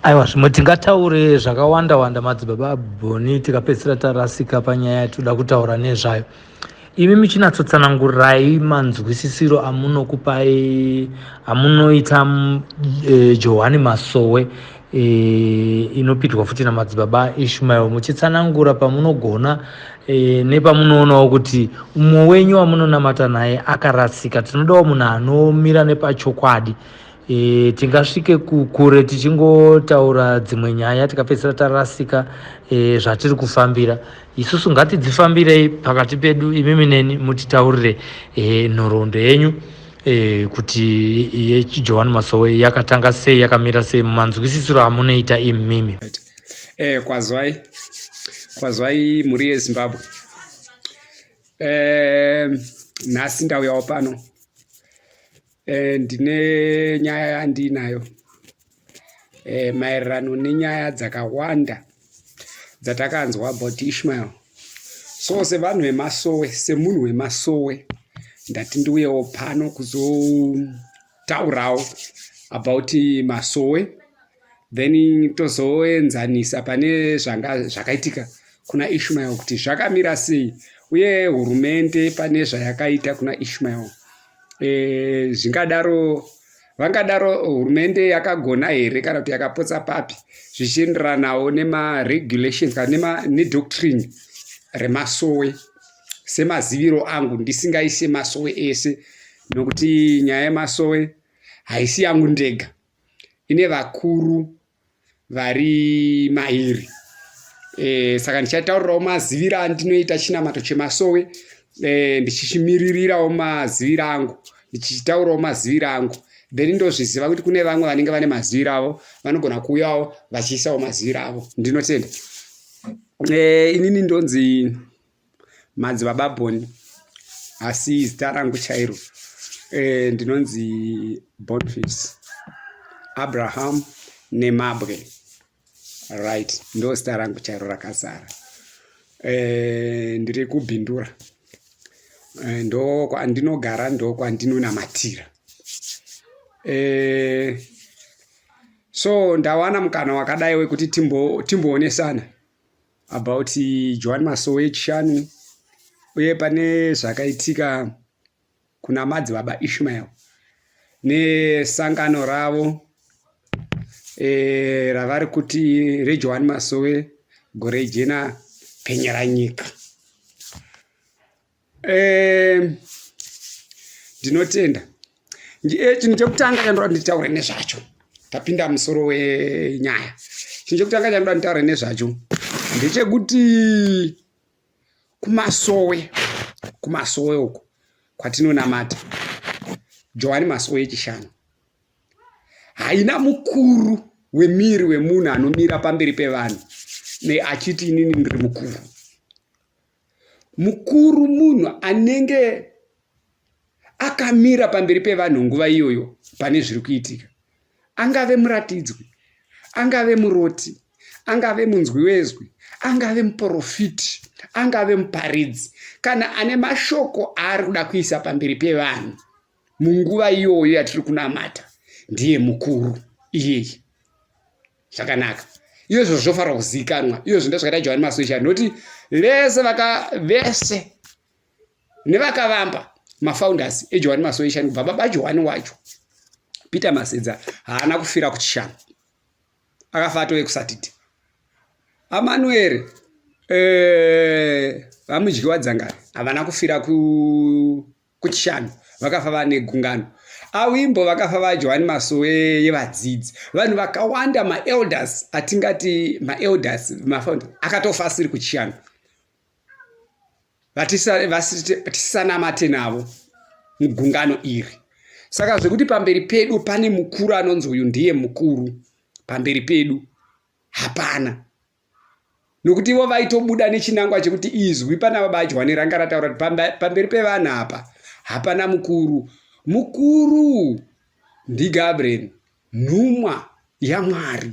Aiwa, zvimwe tingataure zvakawanda madzibaba Bhoni tikapedzisira tarasika panyaya yatoda kutaura nezvayo. Imi michinatsotsanangurai manzwisisiro amunokupai amunoita Johani Masowe inopitwa futi namadzibaba Ishmael, muchitsanangura pamunogona nepamunoonawo kuti umwe wenyu wamunonamata naye akarasika. Tinodawo munhu anomira nepachokwadi. Tingasvike kukure tichingotaura dzimwe nyaya tikapedzisira tarasika zvatiri kufambira. Isusu ngatidzifambirei pakati pedu, imimi neni mutitaurire nhoroondo yenyu kuti yechiJohani Masowe yakatanga sei, yakamira sei, manzwisisiro amunoita imimi. Kwazwai mhuri yeZimbabwe. Nhasi ndauyawo pano. Ndine nyaya yandinayo maererano nenyaya dzakawanda dzatakanzwa about Ishmael. So sevanhu veMasowe, semunhu weMasowe, ndati ndiuyewo pano kuzotaurawo about Masowe, then tozoenzanisa pane zvakaitika kuna Ishmael kuti zvakamira sei, uye hurumende pane zvayakaita kuna Ishmael. Vangadaro hurumende yakagona here kana kuti yakapotsa papi zvichienderanawo nemaregulations kana nedoctrine reMasowe. Semaziviro angu ndisingaise Masowe ese, nokuti nyaya yeMasowe haisi yangu ndega, ine vakuru vari mairi. Saka ndichataurirawo maziviro andinoita chinamato cheMasowe, ndichichimiririrawo maziviro angu, ndichitaurawo maziviro angu, then ndozviziva kuti kune vamwe vanenge vane maziviro avo vanogona kuuyawo vachiisawo maziviro avo. Ndinotenda. Inini ndonzi madzibaba Bhoni, asi zita rangu chairo ndinonzi Boniface Abraham Nemabwe, right, ndo zita rangu chairo rakazara. Ndiri kuBhindura, ndo kwandinogara, ndo kwandinonamatira. So ndawana mukana wakadai wekuti timboonesana about Johani Masowe chishanu, uye pane zvakaitika kuna madzibaba Ishmael nesangano ravo ravari kuti reJohani Masowe gore jena penyera nyika. Ndinotenda. Chinhu chekutanga chandoda nditaure nezvacho, tapinda musoro wenyaya. Chinhu chekutanga chandoda nditaure nezvacho ndechekuti kuMasowe uko kwatinonamata Johani Masowe chishanu haina mukuru wemiri wemunhu anomira pamberi pevanhu achiti inini ndiri mukuru. Mukuru munhu anenge akamira pamberi pevanhu nguva iyoyo pane zviri kuitika. Angave muratidzwi, angave muroti, angave munzwi wezwi, angave muprofiti, angave muparidzi, kana ane mashoko ari kuda kuisa pamberi pevanhu munguva iyoyo yatiri kunamata, ndiye mukuru iyeye. Zvakanaka. Izvozvo zvofanira kuzivikanwa. Izvozvo ndozvakaita Johani Masowe, noti vese nevakavamba mafounders eJohani Masowe kubva baba Johani wacho Peter Masedza haana kufira kuchishanu, akafa atowe kuSatidhe. Amanueri vamudyi wadzangari havana kufira kuchishanu, vakafa vane gungano. Awimbo vakafa vaJohani Masowe yevadzidzi. Vanhu vakawanda maelders, atingati maelders mafounders akatofa asiri kuchishanu, vatisanamate navo mugungano iri. Saka zvekuti pamberi pedu pane mukuru anonzi uyu ndiye mukuru pamberi pedu, hapana. Nokuti ivo vaitobuda nechinangwa chekuti izwi pana baba Johani ranga rataura kuti pamberi pevanhu apa hapana mukuru. Mukuru ndiGabriel, nhumwa yaMwari.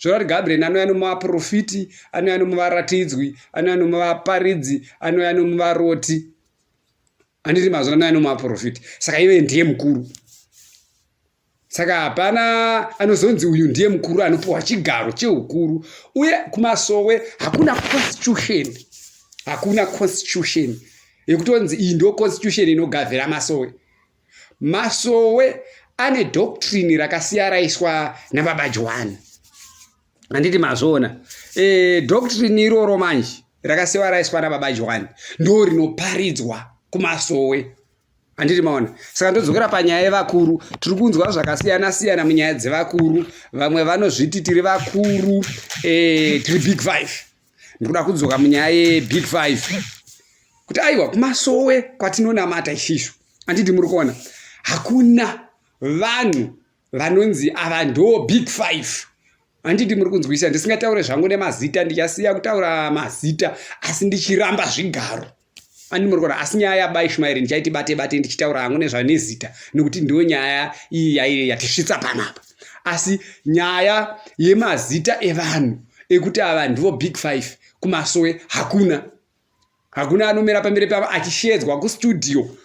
Zvorati Gabriel anouya nomuvaprofiti, anouya nomuvaratidzwi, anouya nomuvaparidzi, anouya nomuvaroti, anditi mazona anouya nomuvaprofiti. Saka iwe ndiye mukuru. Saka hapana anozonzi uyu ndiye mukuru anopiwa chigaro cheukuru. Uye kumasowe hakuna constitution yekutonzi iyi ndio constitution inogavhera masowe. Masowe ane doctrine rakasiya raiswa nababa Joani. Handiti mazvoona. Doctrine iroro manje rakasiya raiswa nababa Joani ndo rinoparidzwa kumasowe. Handiti maona. Saka ndodzokera panyaya yevakuru. Tiri kunzwa zvakasiyana siyana munyaya dzevakuru. Vamwe vanozviti tiri vakuru, tiri big five. Ndikuda kudzoka munyaya yebig five. Kuti aiwa kumasowe kwatinonamata ishishu. Handiti muri kuona. Hakuna vanhu vanonzi ava ndo big five. Handiti muri kunzwisa. Ndisingataure zvangu nemazita, ndichasiya kutaura mazita asi ndichiramba zvigaro. Ani muri kuona. Asi nyaya yaBaba Ishmael ndichaiti bate ndichitaura hangu nezvanezita nekuti ndiyo nyaya iyi yatisvitsa panapa. Asi nyaya yemazita evanhu ekuti ava ndivo big five kumasowe hakuna anomera pamberi pavo achishedzwa kustudio.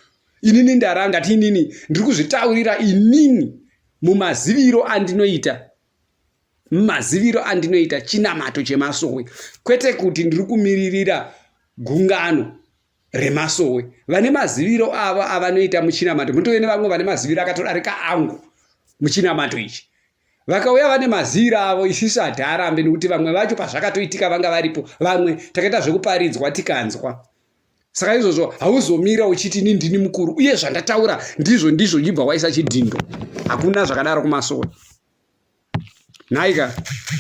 Inini ndati inini ndiri kuzvitaurira inini mumaziviro andinoita chinamato chemasowe, kwete kuti ndiri kumiririra gungano remasowe. Vane maziviro ava avanoita muchinamato. Mutove nevamwe vane maziviro akatodarika angu muchinamato ichi. Vakauya vane maziviro avo isisi hatarambe nekuti vamwe vacho pazvakatoitika vanga varipo, vamwe takaita zvekuparidzwa tikanzwa. Saka izvozvo hauzomira uchiti ndini mukuru uye zvandataura ndizvo jibva waisa chidhindo. Hakuna zvakadaro kumasowe. Naika.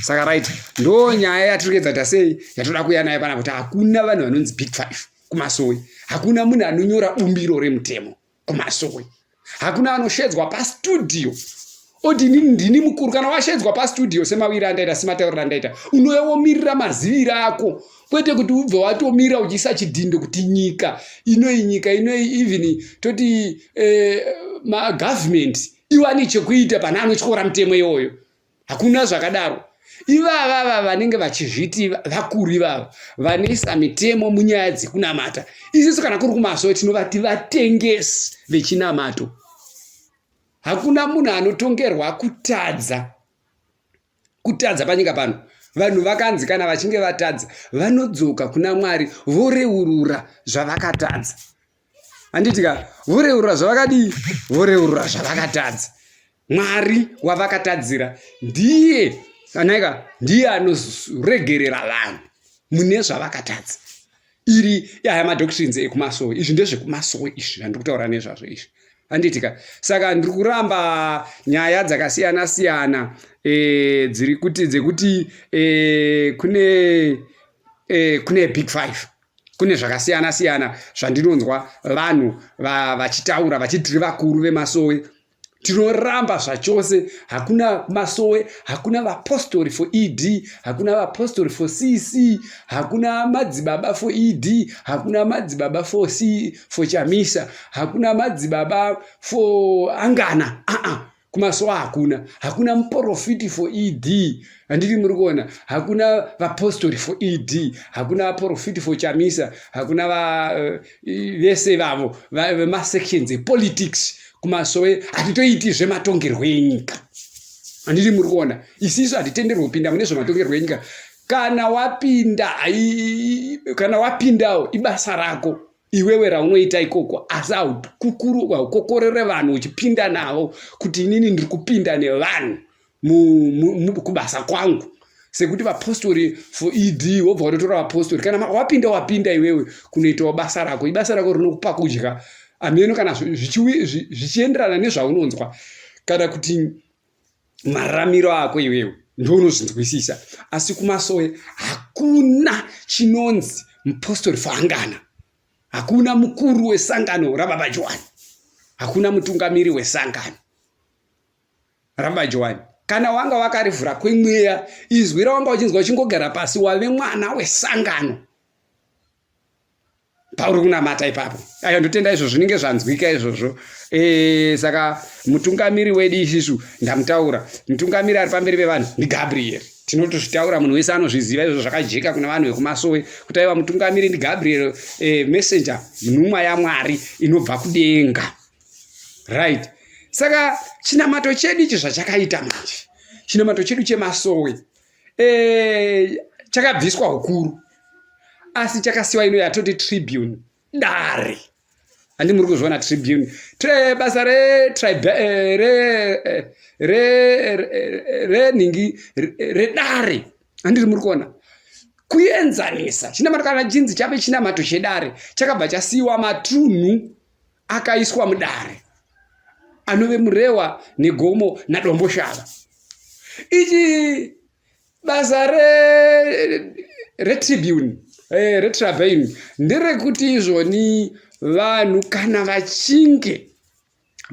Saka right. Ndo nyaya yatirikuedza tasei yatoda kuya nayo panapa kuti hakuna vanhu vanonzi big five kumasowe. Hakuna munhu anonyora bumbiro remutemo kumasowe. Hakuna anoshedzwa pastudio oti ndini mukuru. Kana washedzwa pastudio semawiri andaita sematauriro andaita, unoyomirira maziviro ako, kwete kuti ubve watomira uchiisa chidhindo kuti nyika inoyi even toti government iwane chekuita pane anotyora mutemo iyoyo. Hakuna zvakadaro. Ivava vanenge vachizviti vakuru ivava vanoisa mitemo munyaya dzekunamata. Isusu kana kuri kumasowe tinovati vatengesi vechinamato. Hakuna munhu anotongerwa kutadza panyika pano. Vanhu vakanzi kana vachinge vatadza vanodzoka kuna Mwari voreurura zvavakatadza. Handitika voreurura zvavakadii? Voreurura zvavakatadza. Mwari wavakatadzira ndiye anoregerera vanhu mune zvavakatadza. Iri yaya madoctrines ekumasowe. Izvi ndezvekumasowe izvi zvandiri kutaura nezvazvo izvi. Handitika. Saka ndiri kuramba nyaya dzakasiyana siyana dzekuti kune big five. Kune zvakasiyana siyana zvandinonzwa vanhu vachitaura vachiti tiri vakuru vemasowe. Tinoramba zvachose. Hakuna masowe, hakuna vapostori for ED, hakuna vapostori for CC, hakuna madzibaba for ED, hakuna madzibaba for Chamisa, hakuna madzibaba for Angana. Kumasowe hakuna muprofiti for ED. Handiti muri kuona. Hakuna vapostori for ED, hakuna vaprofiti for Chamisa, hakuna vese vavo vemasections epolitics. Kumasowe hatitoiti zvematongerwo enyika. Handiti muri kuona. Isisu hatitenderwi kupinda mune zvematongerwo enyika. Kana wapindawo ibasa rako iwewe raunoita ikoko, asi haukokorere vanhu uchipinda navo kuti inini ndiri kupinda nevanhu kubasa kwangu. Sekuti vapostori for ED wobva watotora vapostori. Kana wapinda iwewe kunoitawo basa rako, ibasa rako rinokupa kudya. Ameno kana zvichienderana nezvaunonzwa kana kuti mararamiro ako iwewe ndounozvinzwisisa. Asi kumasowe hakuna chinonzi mupostori for Angana. Hakuna mukuru wesangano raBaba Joani. Hakuna mutungamiri wesangano raBaba Joani. Kana wanga wakarivhura kwemweya, izwi rawanga uchinzwa uchingogara pasi wave mwana wesangano. Pauri kunamata ipapo. Ayo ndotenda izvo zvinenge zvanzwika izvozvo. Saka mutungamiri wedu isusu ndamutaura. Mutungamiri ari pamberi pevanhu ni Gabriel. Tinotozvitaura munhu wese anozviziva izvo zvakajeka kuna vanhu vekumasowe kuti aiwa mutungamiri ni Gabriel, messenger, nhumwa yaMwari inobva kudenga. Right. Saka chinamato chedu ichi zvachakaita manje, chinamato chedu chemasowe chakabviswa hukuru, asi chakasiwa ino yatoti Tribune dare. Handi muri kuzviona Tribune basa redare, handiri muri kuona kuenzanisa chinamato. Kana chinzi chave chinamato chedare, chakabva chasiyiwa matunhu akaiswa mudare anove Murewa neGomo naDomboshava. Ichi basa reTribune reTribune nderekuti izvoni vanhu kana vachinge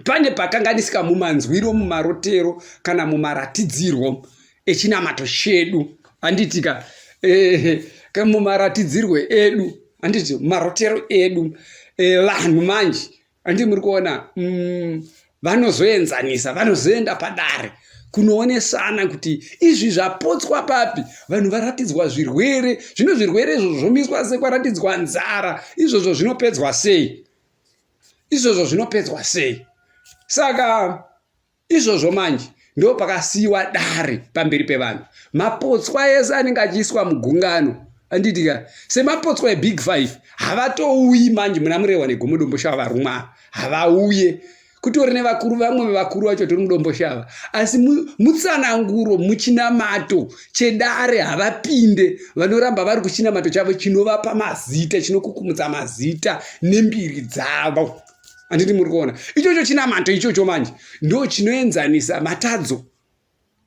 pane pakanganisika mumanzwiro, mumarotero kana mumaratidzirwo echinamato chedu, handitika mumaratidzirwo edu, handiti mumarotero edu, vanhu manje handi muri kuona vanozoenzanisa, vanozoenda padare kunoonesana kuti izvi zvapotswa papi, vanhu varatidzwa zvirwere, zvino zvirwere izvozvo zvomiswa sei, kwaratidzwa nzara, izvozvo zvinopedzwa sei, izvozvo zvinopedzwa sei. Saka izvozvo manje ndo pakasiyiwa dare pamberi pevanhu. Mapotswa ese anenge achiiswa mugungano, handitika semapotswa eBig 5 havatouyi manje muna Murewa neGomo Domboshava varumwa, havauye kutori nevakuru, vamwe vevakuru vacho tori muDomboshava, asi mutsananguro muchinamato chedare havapinde. Vanoramba vari kuchinamato chavo chinovapa mazita, chinokukumudza mazita nembiri dzavo, handiti muri kuona. Ichocho chinamato ichocho manje ndo chinoenzanisa matadzo,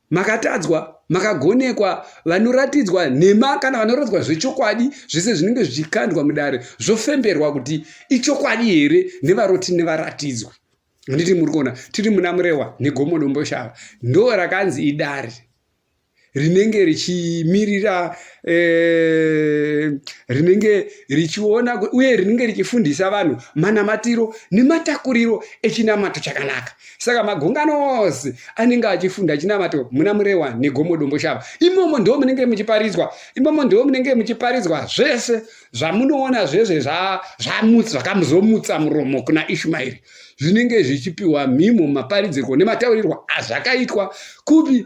makatadzwa, makagonekwa, vanoratidzwa nhema kana vanoratidzwa zvechokwadi, zvese zvinenge zvichikandwa mudare zvofemberwa kuti ichokwadi here nevaroti nevaratidzwi. Handiti muri kuona, tiri muna Murewa neGomo Domboshava ndo rakanzi idare rinenge richimirira, rinenge richiona uye rinenge richifundisa vanhu manamatiro nematakuriro echinamato chakanaka. Saka magungano ose anenge achifunda chinamato muna Murewa neGomo Domboshava. Imomo ndo munenge muchiparidzwa zvese zvamunoona zvese zvakamuzomutsa muromo kuna Ishmaeri, zvinenge zvichipiwa mhimo, maparidzirwo nemataurirwo azvakaitwa kupi,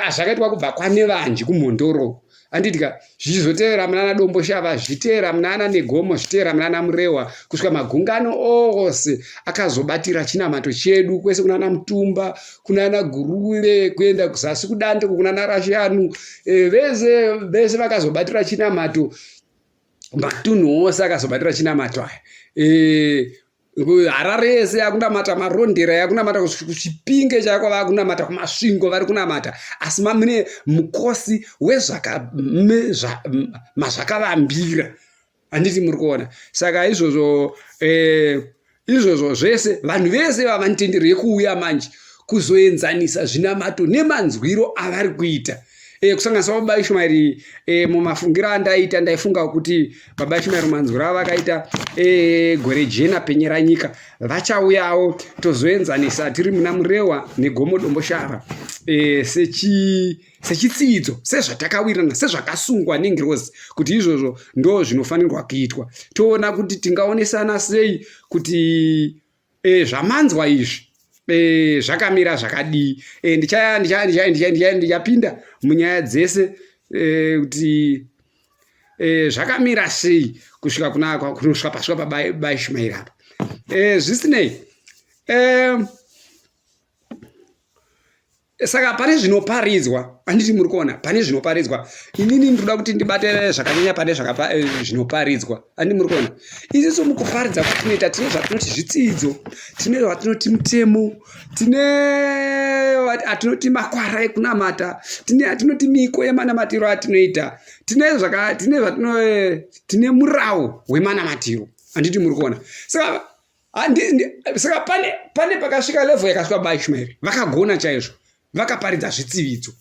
azvakaitwa kubva kwane vanji kumhondoro, handitika zvichizotevera munana Domboshava, zviteera munana neGomo, zviteera munana Murewa, kusvika magungano ose akazobatira chinamato chedu, kwese kunana Mutumba, kunana Gurule, kuenda kuzasi kudande kunana Rashanu, vese vakazobatira chinamato, matunhu ose akazobatira chinamato aya. Harare yese yakunamata, Marondera yakunamata, kuChipinge chako vakunamata, kuMasvingo vari kunamata, asi mune mukosi mazvakavambira, handiti muri kuona. Saka izvozvo zvese vanhu vese vavanitendere kuuya manje kuzoenzanisa zvinamato nemanzwiro avari kuita. Kusanganisa Baba Ishmaeri mumafungiro andaita, ndaifunga kuti Baba Ishmaeri manzwiro avakaita gore jena penyera nyika, vachauyawo tozoenzanisa tiri muna Murewa neGomo Domboshava sechitsidzo, sezvatakawirana, sezvakasungwa nengirozi kuti izvozvo ndo zvinofanirwa kuitwa. Toona kuti tingaonesana sei kuti zvamanzwa izvi zvakamira zvakadii. Ndichapinda munyaya dzese kuti zvakamira sei kusvika kunosvika pasvika Baba Ishmaeri apa. Zvisinei, saka pane zvinoparidzwa, handiti muri kuona, pane zvinoparidzwa. Inini ndoda kuti ndibate zvakanyanya pane zvinoparidzwa, handi muri kuona. Isusu mukuparidza kwatinoita tine zvatinoti zvitsidzo, tine zvatinoti mutemo, tine atinoti makwara ekunamata, tine atinoti miko yemanamatiro atinoita, tine murawo wemanamatiro, handiti muri kuona. Saka pane pakasvika level yakasvika Baba Ishmaeri vakagona chaizvo, vakaparidza zvitsividzo.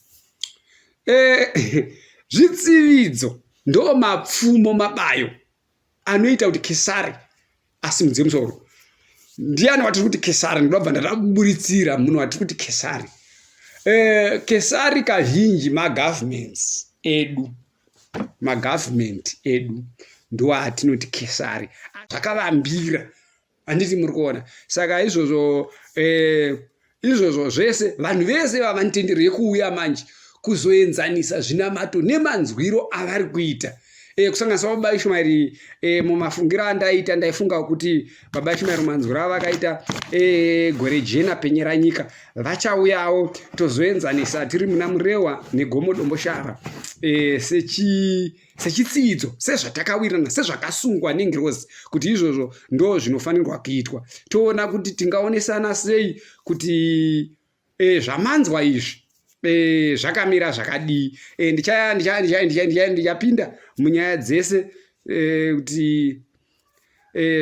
Zvitsividzo ndo mapfumo mabayo anoita kuti Kesari asimudze musoro. Ndiani watiri kuti Kesari? Ndinobva ndataburitsira munhu watiri kuti Kesari. Kesari kazhinji magavhumenti edu ndo atinoti Kesari, zvakavambira, handiti muri kuona. Saka izvozvo izvozvo zvese vanhu vese vavanitenderwe kuuya manje kuzoenzanisa zvinamato nemanzwiro avari kuita. Kusanganisa baba Ishmaeri mumafungiro andaita ndaifunga kuti baba Ishmaeri manzwiro avakaita gore jena penyera nyika vachauyawo tozoenzanisa tiri muna Murewa neGomo Domboshava sechitsidzo sezvatakawirana sezvakasungwa nengirozi kuti izvozvo ndo zvinofanirwa kuitwa. Toona kuti tingaonesana sei kuti zvamanzwa izvi zvakamira zvakadii. Ndichapinda munyaya dzese kuti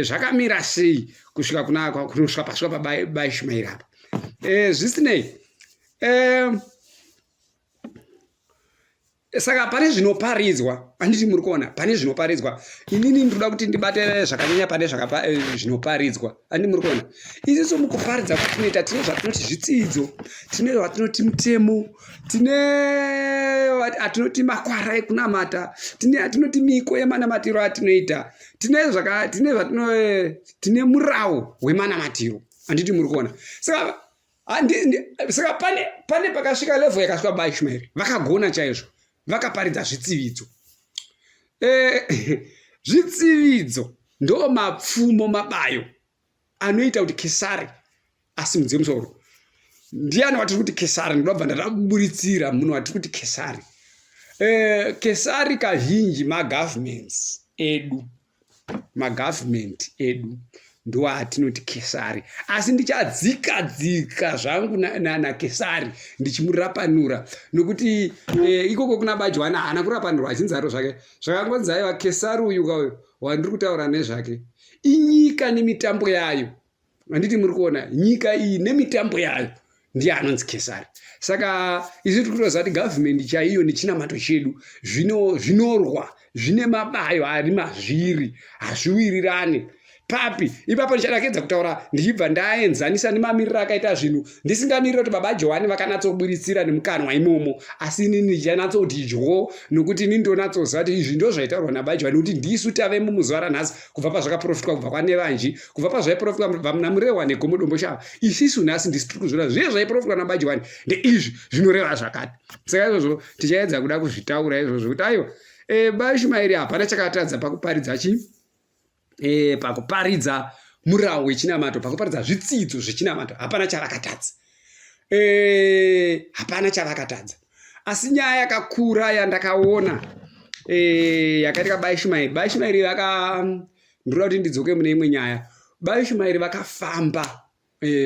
zvakamira sei kusvika kunosvika pasvika pababa Ishmaeri apa. Zvisinei, saka pane zvinoparidzwa, handiti muri kuona, pane zvinoparidzwa. Inini ndoda kuti ndibate zvakanyanya pane zvinoparidzwa, handiti muri kuona. Isusu mukuparidza kwatinoita tine zvatinoti zvitsidzo, tine zvatinoti mutemo, tine atinoti makwara ekunamata, tine atinoti miko yemanamatiro atinoita, tine murawo wemanamatiro, handiti muri kuona. Saka pane pakasvika level yakasvika baba Ishmaeri vakagona chaizvo vakaparidza zvitsividzo. Zvitsividzo ndo mapfumo mabayo anoita kuti Kesari asimudze musoro. Ndiani watiri kuti Kesari? Ndinobva ndataburitsira munhu watiri kuti Kesari. Kesari kazhinji magavhumenti edu ndo atinoti Kesari, asi ndichadzika zvangu naKesari ndichimurapanura nokuti ikoko kuna Bajwana haana kurapanurwa achinzaro zvake zvakangonzi aiwa Kesari uyu wandiri kutaura nezvake inyika nemitambo yayo. Handiti muri kuona, nyika iyi nemitambo yayo ndiye anonzi Kesari. Saka isu tiri kutoziva kuti gavhumenti chaiyo nechinamato chedu zvinorwa zvine mabayo ari mazviri hazviwirirane. Papi ipapo ndichadakedza kutaura ndichibva ndaenzanisa nemamiriro akaita zvinhu ndisingamirira kuti baba Johani vakanatsoburitsira nemukanwa imomo, asi inini ndichanatsokuti dyo nokuti inini ndonatsoziva kuti izvi ndo zvaitaurwa nababa Johani kuti ndisu tave mumuzuva ranhasi kubva pazvakaprofitwa kubva kwaNevanji, kubva pazvaiprofitwa kubva muna Murewa neGomo Domboshava. Isisu nhasi ndisi tiri kuzviona zviye zvaiprofitwa nababa Johani ndeizvi zvinoreva zvakati. Saka izvozvo tichaedza kuda kuzvitaura izvozvo kuti aiwa baba Ishmaeri hapana chakatadza pakuparidza pakuparidza murawo wechinamato, pakuparidza zvitsidzo zvechinamato hapana chavakatadza. Asi nyaya yakakura yandakaona yakaita baba Ishmaeri, baba Ishmaeri ndoda kuti ndidzoke mune imwe nyaya. Baba Ishmaeri vakafamba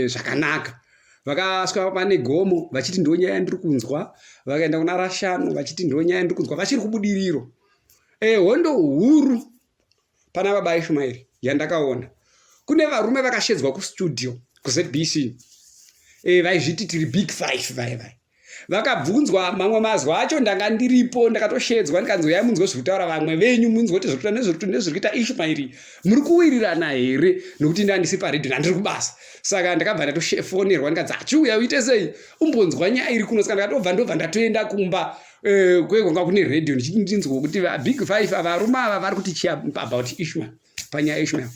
zvakanaka, vakasvika pane Gomo vachiti ndo nyaya ndiri kunzwa, vakaenda kuna Rashanu vachiti ndo nyaya ndiri kunzwa, vachiri kubudiriro. Hondo huru pana baba Ishmaeri yandakaona, kune varume vakashedzwa kustudio kuZBC vaizviti tiri big five vai vakabvunzwa mamwe mazwa acho ndanga ndiripo ndakatoshedzwa ndikanzoya munzwe zvekutaura vamwe venyu munzwe kuti nezvirikuita Ishmaeri muri kuwirirana here nokuti ndandisi paredhi ndandiri kubasa. Saka ndakabva ndatofonerwa ndikadzi achiuya uite sei umbonzwa nyaya iri kuno. Saka ndakatobva ndatoenda kumba kwekanga kune redhiyo ndichinzwa kuti big five varume ava vari kuti chia about Ishmael, panyaya Ishmael.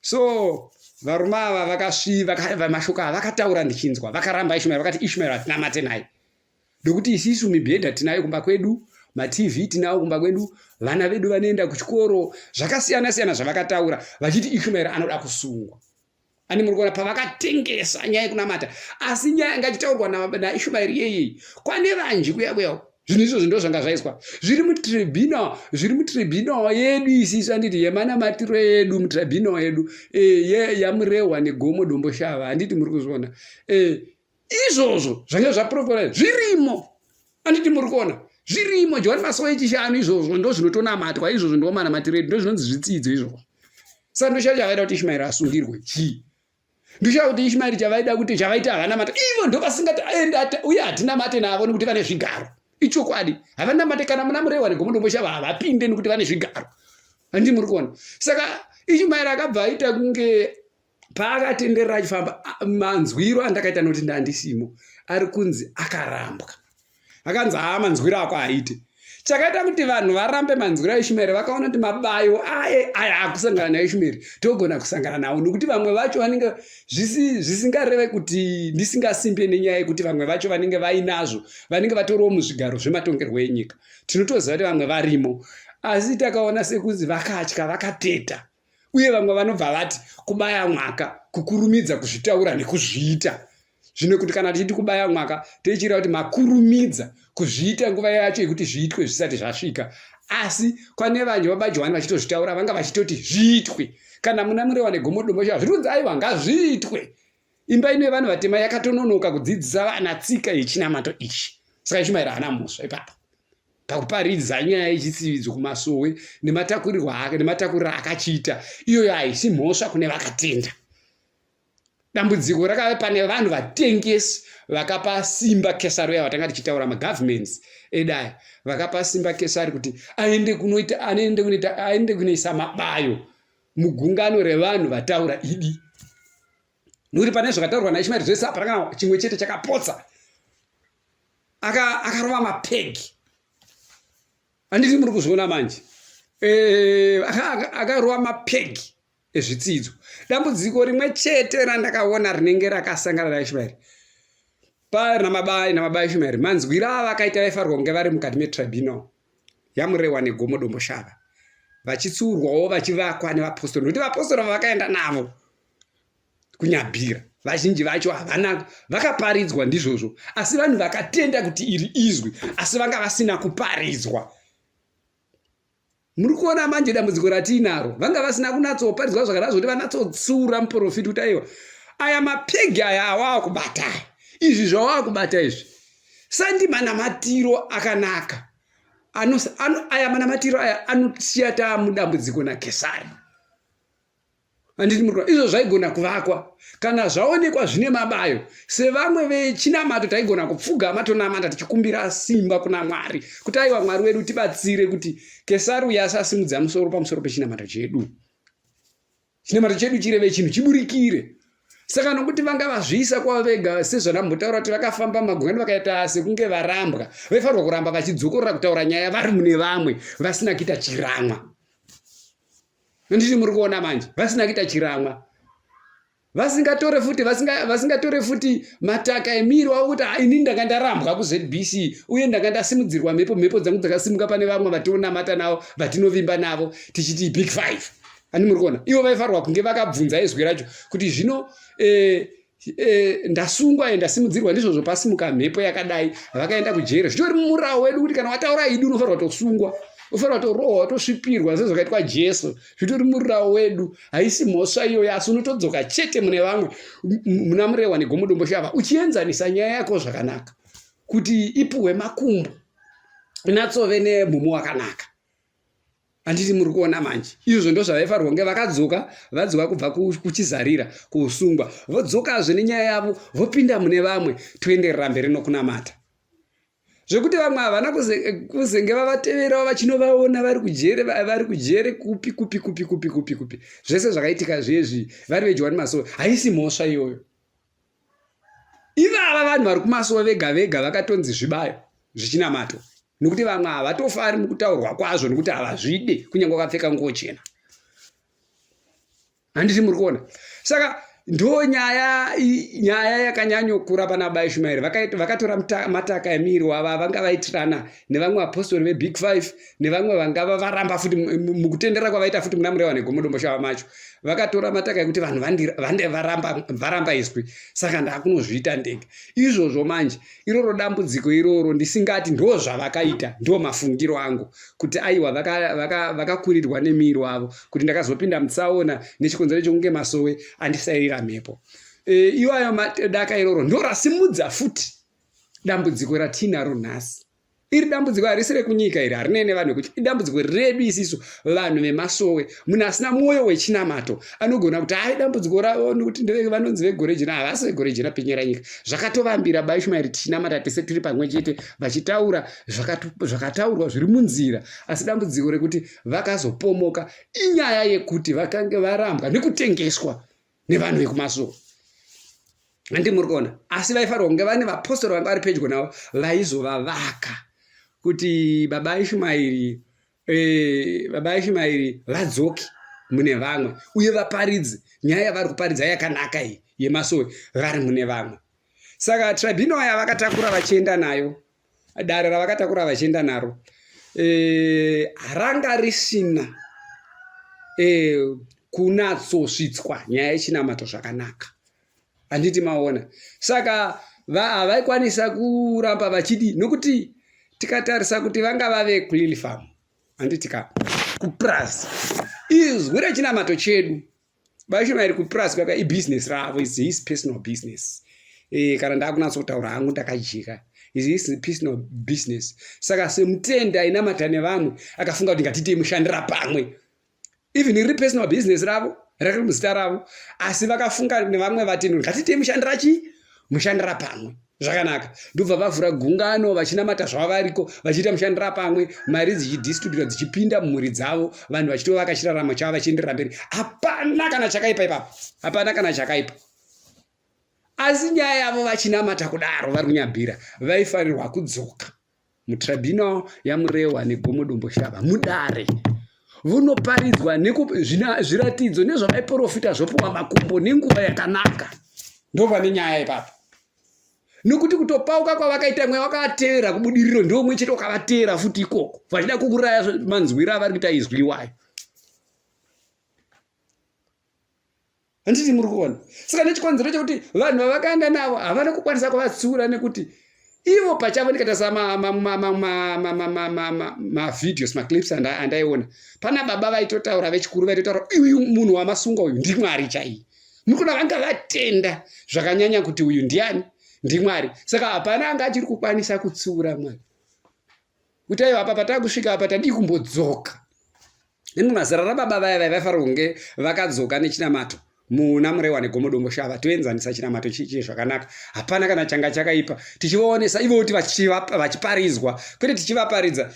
So varume ava vakasviva mashoko ava vakataura ndichinzwa, vakaramba Ishmael, vakati Ishmael hatinamate naye ndokuti isisu mibhedha tinayo kumba kwedu, maTV tinayo kumba kwedu, vana vedu vanoenda kuchikoro, zvakasiyana siyana zvavakataura vachiti Ishmael anoda kusungwa. Ani muri kuona pavakatengesa nyaya yekunamata, asi nyaya ingachitaurwa naIshmael yeye kwane vanji kuya zvinhu izvozvo ndo zvanga zvaiswa zviri mutribunal yedu isisu, handiti yemanamatiro yedu, mutribunal yedu yaMurewa neGomo Domboshava, handiti muri kuzviona. Izvozvo zvanga zvaprofita zvirimo, handiti muri kuona zvirimo. Johani Masowe echishanu izvozvo ndo zvinotonamatwa, izvozvo ndo manamatiro edu, ndo zvinonzi zvitsidzo izvozvo. Saka ndoshava chavaida kuti Ishmael asungirwe chii, ndoshava kuti Ishmael chavaida kuti chavaita havanamata ivo ndo vasingati aenda uye hatinamate navo nekuti vane zvigaro. Ichokwadi havanamate kana muna Murewa neGomo Domboshava havapinde nekuti vane zvigaro, handiti muri kuona. Saka Ishmael akabva aita kunge paakatenderera achifamba manzwiro andakaita noti ndandisimo ari kunzi akarambwa, akanzi manzwiro ako aite chakaita kuti vanhu varambe manzwiro aishumeri vakaona kuti mabayo aya akusangana naishumeri togona kusangana nawo, nokuti vamwe vacho vanenge zvisingareve kuti ndisingasimbe nenyaya yekuti vamwe vacho vanenge vainazvo, vanenge vatoriwo muzvigaro zvematongerwo enyika. Tinotoziva kuti vamwe varimo, asi takaona sekuzi vakatya, vakateta, uye vamwe vanobva vati kubaya mwaka, kukurumidza kuzvitaura nekuzviita. Zvino kuti kana tichiti kubaya mwaka tichireva kuti makurumidza kuzviita nguva yacho yekuti zviitwe zvisati zvasvika. Asi kwane vanhu vabajwani vachitozvitaura vanga vachitoti zviitwe. Kana muna Murewane Gomodombo Shavha zvirunzi aiwa ngazviitwe. Imba ino yevanhu vatema yakatononoka kudzidzisa vana tsika yechinamato ichi. Saka Ishumaeri haana muswa ipapo pakuparidza nyaya yechitsividzo kumasowe nematakuriro akachiita. Iyoyo haisi mhosva kune vakatenda. Dambudziko rakave pane vanhu vatengesi vakapa simba Kesari, vatanga tichitaura magovernments edaya, vakapa simba Kesari kuti aende kunoisa mabayo mugungano revanhu vataura idi. Nuri pane zvakataurwa naIshumaeri zvese apa rakana chimwe chete chakapotsa, akarova mapegi. Handiti muri kuzviona manje, akarova mapegi ezvitsidzo. Dambudziko rimwe chete randakaona rinenge rakasangana naIshumaeri namabayo Ishumaeri, manzwiro avakaita vaifanirwa kunge vari mukati metribunal yaMurewane Gomodombo Shavha, vachitsiurwawo vachivakwa nevapostori, nokuti vapostori vakaenda navo kunyabhira vazhinji vacho havana, vakaparidzwa ndizvozvo, asi vanhu vakatenda kuti iri izwi, asi vanga vasina kuparidzwa. Muri kuona manje dambudziko ratinaro, vanga vasina kunatsoparidzwa zvakadaro zvokuti vanatsotsura muprofiti kuti aiwa aya mapegi aya awawa kubata, izvi zvawawa kubata izvi sandimanamatiro akanaka, aya manamatiro aya anosiya taamudambudziko naKesari. Handiti muri kuona izvo zvaigona kuvakwa kana zvaonekwa zvine mabayo, sevamwe vechinamato taigona kupfugama tonamata tichikumbira simba kuna Mwari kuti aiwa Mwari wedu tibatsire kuti Kesari uya asasimudza musoro pamusoro pechinamato chedu, chinamato chedu chireve chinhu chiburikire. Saka nokuti vanga vazviisa kwavo vega, sezvanambotaura kuti vakafamba magungano vakaita sekunge varambwa, vaifanirwa kuramba vachidzokorora kutaura nyaya vari mune vamwe vasina kuita chiramwa. Handiti muri kuona manje, vasina kuita chiramwa, vasingatore futi mataka emiri wavo kuti ini ndanga ndarambwa kuZBC uye ndanga ndasimudzirwa mhepo dzangu dzakasimuka pane vamwe vatinonamata navo, vatinovimba navo tichiti Big Five. Handiti muri kuona, ivo vaifanirwa kunge vakabvunza izwi racho kuti zvino ndasungwa ndasimudzirwa ndizvozvo pasimuka mhepo yakadai, vakaenda kujere. Zvitori mumurau wedu kuti kana wataura idi unofanirwa kutosungwa, ufanirwa kutorohwa watosvipirwa sezvakaitwa Jesu. Zvitori murau wedu, haisi mhosva iyoyo, asi unotodzoka chete mune vamwe muna Murewane Gomodombo Shavha uchienzanisa nyaya yako zvakanaka kuti ipuhwe makumbo, inatsove nemhumo wakanaka. Handiti muri kuona manje, izvo ndo zvavaifanirwa kunge vadzoka kubva kuchizarira kuusungwa, vodzokazve nenyaya yavo vopinda mune vamwe, toenderera mberi nokunamata. Zvekuti vamwe havana kuzenge vavateverawo vachinovaona vari kujere kupi zvese zvakaitika zvezvi vari veJohani Masowe, haisi mhosva iyoyo. Ivava vanhu vari kuMasowe vega vakatonzi zvibayo zvichinamato, nokuti vamwe havatofari mukutaurwa kwazvo nokuti havazvide kunyange vakapfeka nguo chena. Handiti muri kuona. Saka ndo nyaya yakanyanyokura pana Baba Ishumaeri. Vakatora mataka emiri wava vanga vaitirana nevamwe apostori veBig Five nevamwe vanga varamba futi mukutendera kwavaita futi muna Murewane Gomodombo Shavha macho. Vakatora mataka ekuti vanhu vande varamba izwi, saka ndakunozviita ndege. Izvozvo manje iroro dambudziko iroro ndisingati ndo zvavakaita, ndo mafungiro angu kuti aiwa vakakurirwa nemiri wavo kuti ndakazopinda mutsaona nechikonzero chokunge Masowe andisairira mhepo. Iwayo madaka iroro ndo rasimudza futi dambudziko ratinaro nhasi. Iri dambudziko harisi rekunyika iri, harinene vanhu kuti idambudziko redu isisu vanhu veMasowe, munhu asina mwoyo wechinamato anogona kuti hai dambudziko ravo nokuti vanonzi vegore jena, havasi vegore jena penyera nyika. Zvakatovambira Baba Ishumaeri tichinamata tese tiri pamwe chete vachitaura zvakataurwa zviri munzira, asi dambudziko rekuti vakazopomoka inyaya yekuti vakange varambwa nekutengeswa nevanhu vekuMasowe. Handiti muri kuona, asi vaifanirwa kunge vane vapostori vanga vari pedyo navo vaizovavaka kuti baba Ishumairi vadzoke mune vamwe uye vaparidze nyaya yavari kuparidza yakanaka iyi yeMasowe vari mune vamwe. Saka tribunal yavakatakura vachienda nayo, dare ravakatakura vachienda naro, haranga risina kunatsosvitswa nyaya yechinamato zvakanaka, handiti maona. Saka havaikwanisa kuramba vachidi, nokuti tikatarisa kuti vanga vave kuLily Farm, handiti kuPrus izwi rechinamato chedu vaishumairi kuPrus kwaka ibusiness ravo, is his personal business. Kana ndakunatsotaura hangu ndakajika, is his personal business. Saka semutenda inamata nevamwe akafunga kuti ngatite mushandira pamwe, even iri personal business ravo riri muzita ravo, asi vakafunga nevamwe vatenu ngatite mushandira pamwe. Zvakanaka, ndobva vavhura gungano vachinamata zvavo variko vachiita mushandira pamwe, mari dzichidistributirwa dzichipinda mumhuri dzavo, vanhu vachitova vakachirarama chavo vachienderera mberi. Hapana kana chakaipa ipapo, hapana kana chakaipa. Asi nyaya yavo vachinamata kudaro vari kunyabhira, vaifanirwa kudzoka mutribunal yaMurewa neGomodombo Shava mudare vonoparidzwa zviratidzo nezvavaiprofita zvopuwa makumbo nenguva yakanaka. Ndopane nyaya ipapo, nokuti kutopauka kwavakaita mwe wakateera kubudiriro ndomwe chete wakavateera futi ikoko vachida kukuraya manzwiro avari kuita izwi iwayo. Handiti muri kuona? Saka nechikonzero chekuti vanhu vavakaenda navo havana kukwanisa kuvatsiura, nekuti ivo pachavo ndikatarisa mavideos maclips andaiona, pana baba vaitotaura vechikuru vaitotaura uyu munhu wamasunga uyu ndiMwari chaiye. Muri kuona vanga vatenda zvakanyanya kuti uyu ndiani, ndiMwari. Saka hapana anga achiri kukwanisa kutsiura Mwari kuti aiwa apa patakusvika apa tadii kumbodzoka. Mazera rababa vaya vaifanira kunge vakadzoka nechinamato muna Murewa neGomodombo Shava, toenzanisa chinamato chichi zvakanaka, hapana kana changa chakaipa, tichivaonesa ivo kuti vachiparidzwa, kwete tichivaparidza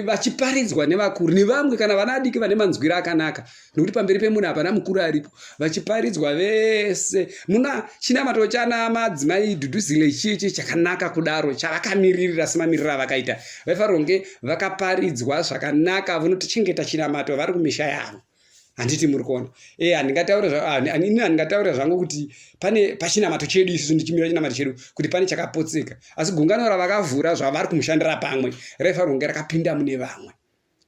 vachiparidzwa nevakuru nevamwe kana vana adiki vane manzwiro akanaka, nokuti pamberi pemunhu hapana mukuru aripo, vachiparidzwa vese. Muna chinamato chana madzimai Duduzile ichichi chakanaka kudaro, chavakamiririra semamiriro avakaita, vaifanira kunge vakaparidzwa zvakanaka, vonotichengeta chinamato vari kumisha yavo. Handiti muri kuona? Handingataura zvangu kuti pane pachinamato chedu isusu ndichimira chinamato chedu kuti pane chakapotseka, asi gungano ravakavhura zvavari kumushandira pamwe raifanira kunge rakapinda mune vamwe.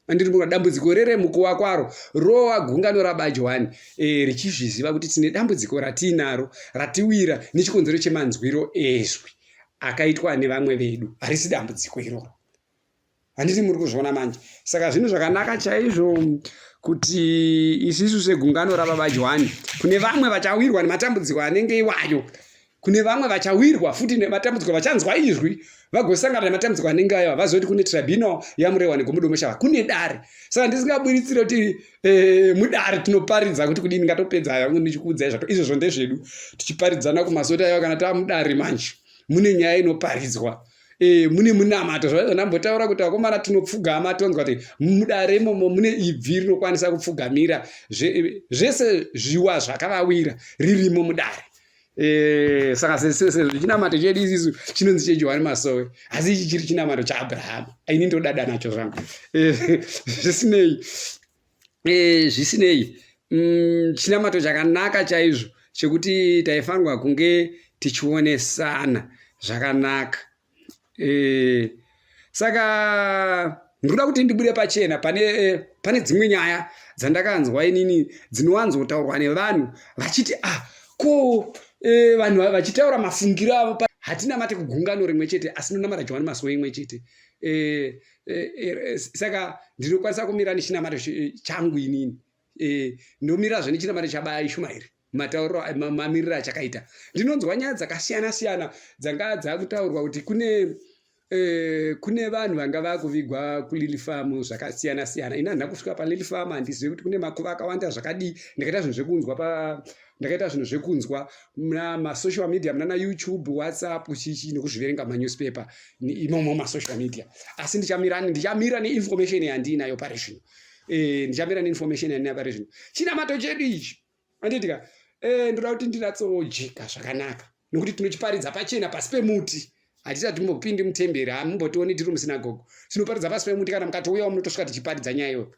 Handiti muri kuona? Dambudziko reremukuwa kwaro rova gungano raBajiwani richizviziva kuti tine dambudziko ratinaro ratiwira nechikonzero chemanzwiro ezwi akaitwa nevamwe vedu, harisi dambudziko iroro. Handiti muri kuzviona manje? Saka zvinhu zvakanaka chaizvo kuti isisu segungano raBajiwani kune vamwe vachawirwa nematambudziko anenge iwayo, kune vamwe vachawirwa futi nematambudziko vachanzwa izwi vagosangana nematambudziko anenge ayo, vazoti kune tribunal yaMurewa neGomodombo Shava kune dare. Saka ndisingabuditsire kuti mudare tinoparidza kuti kudini, ngatopedza yangu ndichikuudzai zvato izvozvo ndezvedu, tichiparidzana kumasota ayo. Kana tamudare manje mune nyaya inoparidzwa, mune munamato zvaizo ndambotaura kuti vakomana tinopfugama tonzwa kuti mudare imomo mune ibvi rinokwanisa kupfugamira zvese zviwa zvakavawira ririmo mudare. Saka chinamato chedu isisu chinonzi cheJohani Masowe, asi ichi chiri chinamato chaAbhurahama. Ini ndodada nacho zvangu. Zvisinei chinamato chakanaka chaizvo chekuti taifanirwa kunge tichionesana zvakanaka. Saka ndoda kuti ndibude pachena pane dzimwe nyaya dzandakanzwa inini dzinowanzotaurwa nevanhu vachiti ko vanhu vachitaura mafungiro avo, hatina mate kugungano rimwe chete asi ndonamata Johani Masowe imwe chete. Saka ndinokwanisa kumira nechinamato changu inini, ndomirazve nechinamato chaBaIshumairi matauriro mamiriro achakaita. Ndinonzwa nyaya dzakasiyana siyana dzanga dzakutaurwa kuti kune vanhu vanga vakuvigwa kuLily Farm zvakasiyana siyana. Ina handina kusvika paLily Farm, handizivi kuti kune makuva akawanda zvakadii. Ndakaita zvinhu zvekunzwa muna masocial media, muna YouTube, WhatsApp chichi nekuzviverenga manewspaper imomo masocial media. Asi ndichamira neinformation yandinayo pari zvino. Ndichamira neinformation yandinayo pari zvino. Chinamato chedu ichi anditika ndoda kuti ndinatsojeka zvakanaka, nokuti tinochiparidza pachena pasi pemuti. hatisati timbopindi mutemberi, hamumbotioni tiri musinagogo. Tinoparidza pasi pemuti, kana mukatouyawo munotosvika tichiparidza nyaya iyoyo.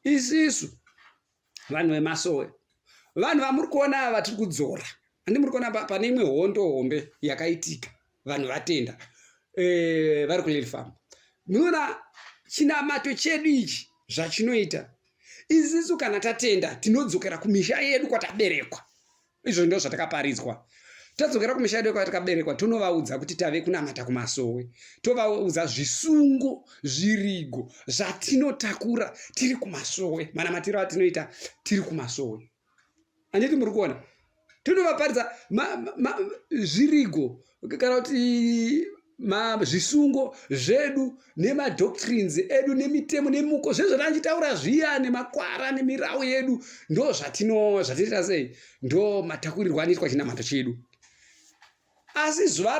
Isisu vanhu veMasowe, vanhu vamuri kuona ava tiri kudzora, handi muri kuona pane imwe hondo hombe yakaitika, vanhu vatenda vari kuLady Farm. Munoona chinamato chedu ichi zvachinoita, isisu kana tatenda tinodzokera kumisha yedu kwataberekwa. Izvo ndizvo zvatakaparidzwa. Tadzokera kumisha yedu kwatakaberekwa, tonovaudza kuti tave kunamata kuMasowe, tovaudza zvisungo zvirigo zvatinotakura tiri kuMasowe, manamatiro atinoita tiri kuMasowe. Handiti muri kuona? Tonovaparidza zvirigo kana kuti zvisungo zvedu nemadoctrines edu nemitemo nemuko zvezvo tanchitaura zviya nemakwara nemirawu yedu, ndo zvatinoita sei, ndo matakurirwo anoitwa chinamato chedu. Asi zuva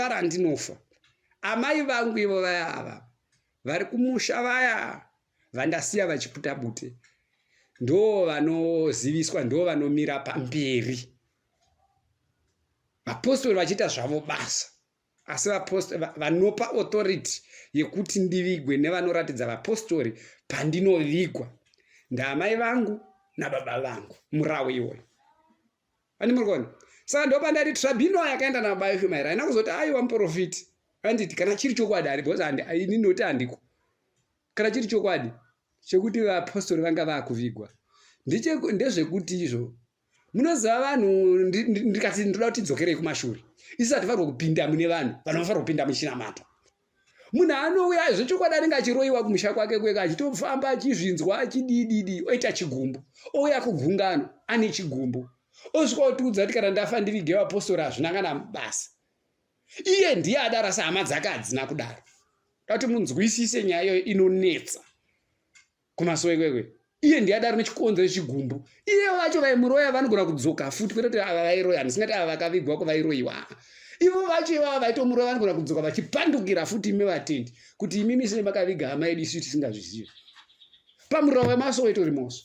randinofa, amai vangu ivo vaya vari kumusha vaya vandasiya vachiputa bute, ndo vanoziviswa, ndo vanomira pamberi. Vapostori vachiita zvavo basa, asi vanopa authority yekuti ndivigwe nevanoratidza vapostori pandinovigwa ndaamai vangu nababa vangu, murawo iwoyo. Ani muri kuona? Saka ndopandati Trabino yakaenda naBioFimaira haina kuzoti aiwa muprofiti. Anditi kana chiri chokwadi ari bhoza ini ndoti handiko. Kana chiri chokwadi chekuti vapostori vanga vakuvigwa ndezvekuti izvo munoziva vanhu, ndikati ndoda kuti tidzokerei kumashure. Isati farwa kupinda mune vanhu vanofarwa kupinda muchinamato. Munhu anouya zvechokwadi anenge achiroiwa kumusha kwake kwega, achitofamba achizvinzwa achidididi, oita chigumbu, ouya kugungano ane chigumbu, osvika otiudza kuti kana ndafa ndivige vapostori hazvina kana basa. Iye ndiye adara sehama dzake hadzina kudaro. Kuti munzwisise nyaya iyoyo inonetsa kuMasowe kwekwe. Iye ndiye adaro nechikonzo chigumbu. Iye vacho vaimuroya vanogona kudzoka futi, kwete kuti ava vairoya, ndisingati ava vakavigwa vairoyiwa. Ivo vacho ivava vaitomuroya vanogona kudzoka vachipandukira futi imi vatendi kuti imi misine makaviga hama yedu isu tisingazvizivi. Pamurova weMasowe torimoso.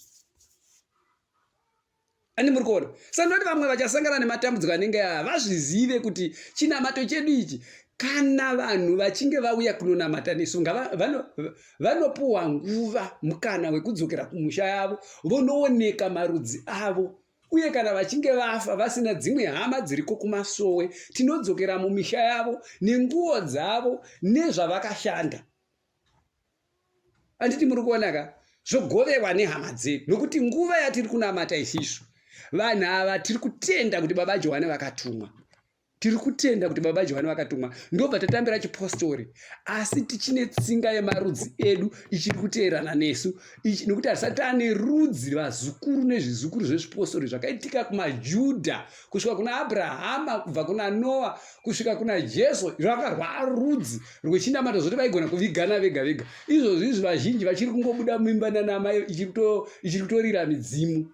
Ani muri kuona? Saka ndoti vamwe vachasangana nematambudziko anenge vazvizive kuti chinamato chedu ichi, kana vanhu vachinge vauya kunonamata nesu vanopuwa nguva mukana wekudzokera kumusha yavo, vonooneka marudzi avo. Uye kana vachinge vafa vasina dzimwe hama dziriko kuMasowe, tinodzokera mumisha yavo nenguo dzavo nezvavakashanda. Anditi muri kuona ka? Zvogovewa nehama dzedu, nokuti nguva yatiri kunamata isisu vanhu ava tiri kutenda kuti baba Johani vakatumwa. Tiri kutenda kuti baba Johani vakatumwa. Ndobva tatambira chipostori, asi tichine tsinga yemarudzi edu ichiri kuteerana nesu. Nokuti hatisati tane rudzi vazukuru nezvizukuru zvezvipostori zvakaitika kumaJudha, kusvika kuna Abrahama, kubva kuna Noa, kusvika kuna Jesu, rwakarwa rudzi rwechinamato zvokuti vaigona kuvigana vega vega. Izvozvi vazhinji vachiri kungobuda mimba nanamai ichiri kutorira midzimu.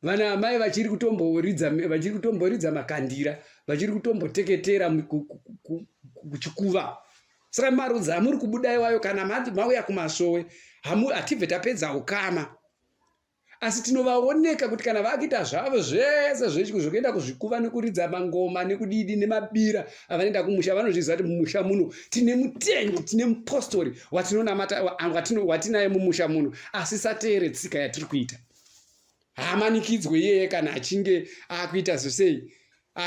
Vana amai vachiri kutomboridza makandira, vachiri kutomboteketera kuchikuva. Saka marudzi amuri kubuda iwayo kana mauya kuMasowe hatibve tapedza ukama. Asi tinovaoneka kuti kana vakuita zvavo zvese zvokuenda kuzvikuva nekuridza mangoma nekudidi nemabira avanoenda kumusha, vanozviziva kuti mumusha muno tine mutendi, tine mupostori watinonamata watinaye mumusha muno, asi sateere tsika yatiri kuita. Haamanikidzwe yeye kana achinge akuita zvosei,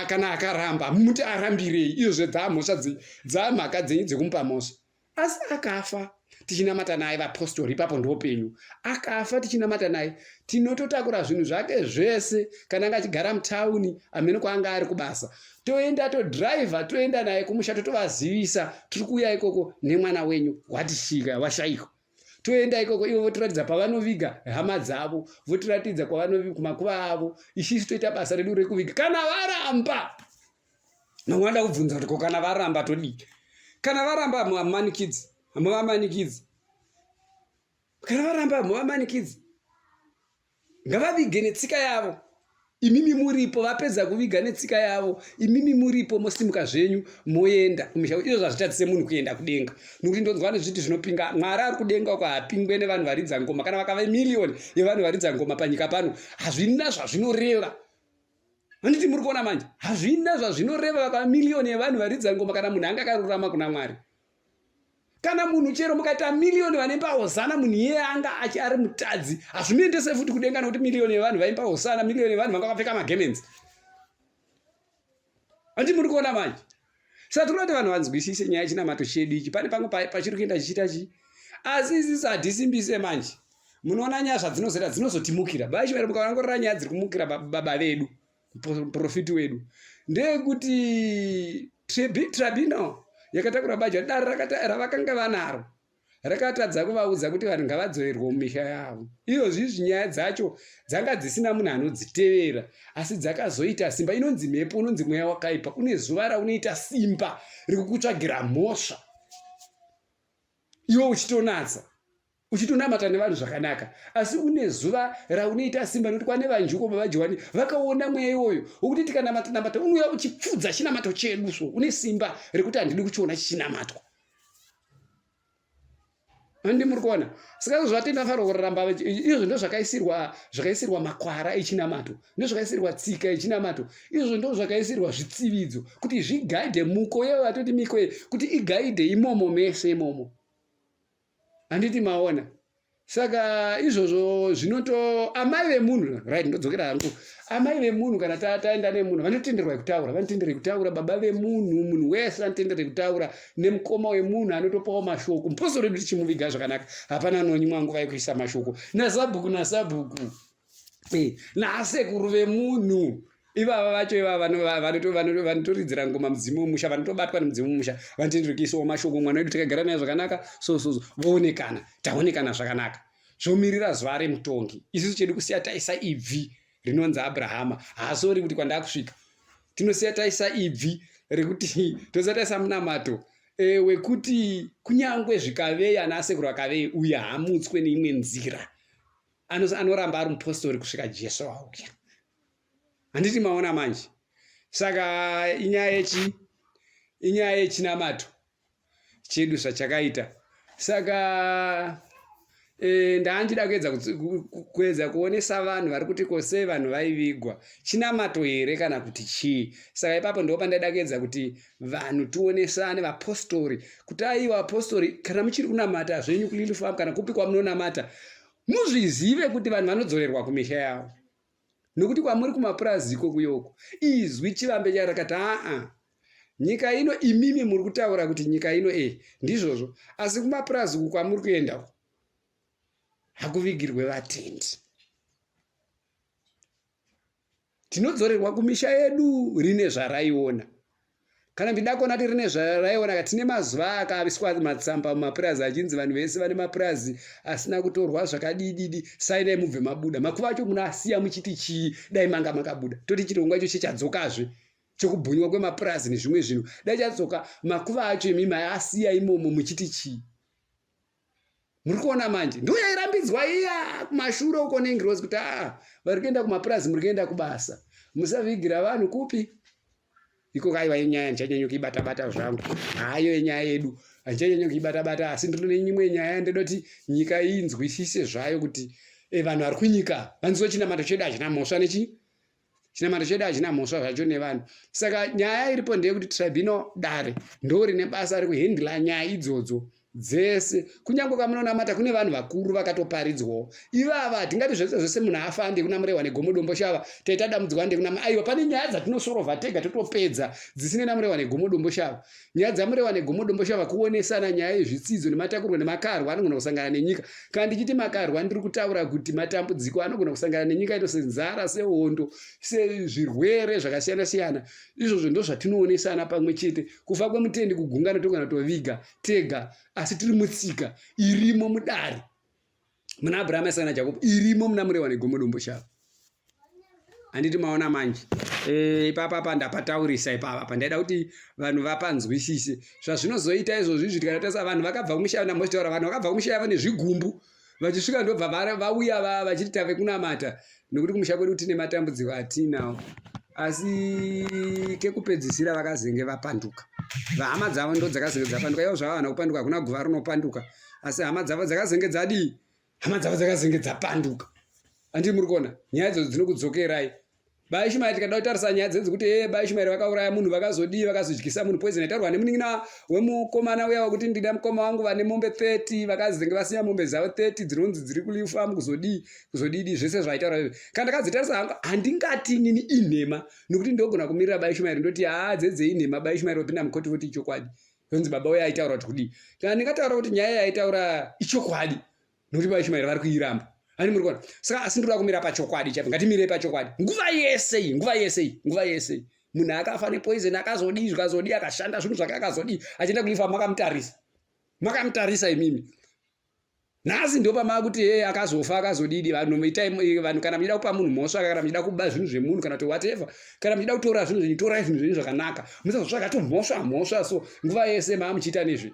kana akaramba muti arambirei, izvo dzamhosva dzamhaka dzenyu dzekumupa mhosva. Asi akafa tichinamata naye vapostori, ipapo ndopenyu. Akafa tichinamata naye tinototakura zvinhu zvake zvese, kana anga achigara mutauni amene kwaanga ari kubasa, toenda todhiraivha toenda naye kumusha, totovazivisa tiri kuuya ikoko nemwana wenyu washayikwa. Toenda ikoko ivo votiratidza pavanoviga hama dzavo, votiratidza kumakuva avo, ishisu toita basa redu rekuviga. Kana varamba, vanoda kubvunza kuti kana varamba todii? Kana varamba hamuvamanikidzi. Kana varamba hamuvamanikidzi. Ngavavige netsika yavo. Imimi muripo, vapedza kuviga netsika yavo, imimi muripo mosimuka zvenyu moenda kumisha. Izvo zvazvitatise munhu kuenda kudenga. Nokuti ndonzwa nezviti zvinopinga, Mwari ari kudenga uko haapingwe nevanhu varidza ngoma. Kana vakava miliyoni yevanhu varidza ngoma panyika pano, hazvina zvazvinoreva. handiti muri kuona manje hazvina zvazvinoreva kamiliyoni evanhu varidza ngoma kana munhu anga akarurama kuna Mwari. Kana munhu chero mukaita miliyoni vanemba hosana munhu iye anga ari mutadzi hazvimuendese futi kudenga nokuti miliyoni yevanhu vaimba hosana, miliyoni yevanhu vanga vakapfeka magemenzi. Handiti muri kuona manje. Saka tinoda kuti vanhu vanzwisise nyaya yechinamato chedu ichi. Pane pamwe pachiri kuenda chichiita chi asi isisi hatisimbise manje. Munoona nyaya zvadzinozoita dzinozotimukira. Baishivere mukaongorora nyaya dziri kumukira baba vedu profiti wedu ndeyekuti tribunal yakatakura baja dare ravakanga vanaro rakatadza kuvaudza kuti vanhu ngavadzorerwe mumisha yavo. Iyozvizvi nyaya dzacho dzanga dzisina munhu anodzitevera asi dzakazoita simba. Inonzi mhepo, unonzi mweya wakaipa. Une zuva raunoita simba rekukutsvagira mhosva iwe uchitonatsa uchitonamata nevanhu zvakanaka, asi une zuva raunoita simba nokuti kwane vanjuko baba Johani vakaona mweya iwoyo wokuti tikanamata unouya uchipfudza chinamato chedu. So une simba rekuti handidi kuchiona chichinamatwa. Handi muri kuona. Saka zvatinofanira kuramba izvo ndo zvakaisirwa makwara echinamato, ndo zvakaisirwa tsika yechinamato, izvo ndo zvakaisirwa zvitsividzo kuti zvigaidhe muko yevo vatoti miko kuti igaidhe imomo mese imomo. Handiti maona. Saka izvozvo zvinoto amai vemunhu right ndodzokera hangu. Amai vemunhu kana taenda nemunhu vanotenderwa kutaura, vanotenderwa kutaura. Baba vemunhu, munhu wese anotenderwa kutaura nemukoma wemunhu anotopawo mashoko. Mupostori wedu tichimuviga zvakanaka. Hapana anonyimwa nguva yekuisa mashoko. Nasabhuku nasekuru vemunhu ivava vacho ivava vanotoridzira ngoma mudzimu womusha, vanotobatwa nemudzimu womusha, vanotenderwa kuisawo mashoko. Mwana wedu takagara naye zvakanaka voonekana, taonekana zvakanaka, zvomirira zuva remutongi. Isusu chedu kusiya taisa ibvi rinonzi Abrahama. Haasori kuti kwandakusvika tinosiya taisa ibvi rekuti tosiya taisa munamato wekuti kunyangwe zvikavei anasekuru akavei uye haamutswe neimwe nzira anoramba ari mupostori kusvika Jesu auya. Handiti maona manje. Saka inyaya yechinamato chedu zvachakaita. Saka ndandida kuedza kuonesa vanhu vari kuti kose vanhu vaivigwa chinamato here kana kuti chii. Saka ipapo ndo pandaida kuedza kuti vanhu tionesane vapostori kuti aiwa apostori kana muchiri kunamata zvenyu kulili famu kana kupi kwamunonamata muzvizive kuti vanhu vanodzorerwa kumisha yavo. Nokuti kwamuri kumapurazi kuyoko izwi chivambe charakati nyika ino imimi muri kutaura kuti nyika ino ndizvozvo, asi kumapurazi kwamuri kuenda hakuvigirwe vatendi. Tinodzorerwa kumisha yedu rine zvaraiona. Kana ndida kuona kuti rine zvaraiona, tine mazuva akaiswa matsamba mumapurazi achinzi vanhu vese vane mapurazi asina kutorwa zvakadididi sainai mubve mabuda. Makuva acho munasiya muchiti chii dai manga makabuda. Toti chirongwa icho chichadzokazve chokubhunywa kwemapurazi nezvimwe zvinhu dai chadzoka. Makuva acho imimi asiya imomo muchiti chii. Muri kuona manje ndo yairambidzwa iya kumashure uko nengirozi kuti vari kuenda kumapurazi muri kuenda kubasa, musavigira vanhu kupi iko. Kaiwa inyaya handichanyanya kuibata zvangu, hayo yenyaya yedu handichanyanya kuibata, asi ndine imwe nyaya ndoda kuti nyika inzwisise zvayo kuti vanhu vari kunyika vanziwe chinamato chedu hachina mhosva nechi chinamato chedu hachina mhosva zvacho nevanhu. Saka nyaya iripo ndeyekuti tribunal dare ndo rine basa rekuhendla nyaya idzodzo dzese. Kunyange kwamunonamata kune vanhu vakuru vakatoparidzwawo. Ivava hatingati zvese munhu afa ande kuna murehwa negomodombo shava taita dambudziko ande kuna aiwa. Pane nyaya dzatinosorovha tega totopedza dzisine namurehwa negomodombo shava. Nyaya dzamurehwa negomodombo shava kuonesana nyaya yezvitsidzo nematakurwa nemakarwa anogona kusangana nenyika. Kana ndichiti makarwa ndiri kutaura kuti matambudziko anogona kusangana nenyika ito senzara, sehondo, sezvirwere zvakasiyana siyana. Izvozvo ndo zvatinoonesana pamwe chete. Kufa kwemutendi kugungano togona toviga tega, asi tiri mutsika irimo mudare muna Abrahama, Isaka naJakobo, irimo muna murehwa negomodombo shava. Handiti maona manje. Ipapa ndapataurisa ipapa ndaida kuti vanhu vapanzwisise zvazvinozoita izvozvi. Tikatatarisa vanhu vakabva kumisha, namotaura vanhu vakabva kumisha yavo nezvigumbu vachisvika ndobva vauya vachiti tave kunamata, nokuti kumusha kwedu tine matambudziko atinawo. Asi kekupedzisira vakazenge vapanduka. Hama dzavo ndo dzakazenge dzapanduka. Ivo zvava vana kupanduka kuna guva rinopanduka, asi hama dzavo dzakazenge hama dzavo dzakazenge dzapanduka. Handiti muri kuona nyaya idzodzo dzinokudzokerai Baba Ishmaeri tikada kutarisa nyaya dzenzi kuti Baba Ishmaeri vakauraya munhu vakazodii vakazodyisa munhu poison itaurwa nemunin'ina wemukomana uya wekuti ndida mukoma wangu vane mombe 30 vakazenge vasiya mombe dzavo 30 dzinonzi dziri kuLiu Farm kuzodidi zvese zvaitaurwa izvi. Kana ndakadzitarisa hangu handingati inini inhema nokuti ndogona kumirira Baba Ishmaeri ndoti dzedze inhema Baba Ishmaeri wapinda mukoti voti ichokwadi yonzi baba uya aitaura kuti kudii. Kana ndingataura kuti nyaya yaitaura ichokwadi nokuti Baba Ishmaeri vari kuiramba. Ani muri kuona. Saka asi ndinoda kumira pachokwadi chapi. Ngatimire pachokwadi. Nguva yese. Munhu akafa nepoison akazodii akashanda zvinhu zvake akazodii achienda kuLiu Farm makamutarisa imimi. Nhasi ndio pama kuti akazofa akazodidi vanhu kana mchida kupa munhu mhosva kana mchida kuba zvinhu zvemunhu kana kuti whatever kana mchida kutora zvinhu zvinotora zvinhu zvakanaka musazotsvaka to mhosva so nguva yese maamuchiita nezvi.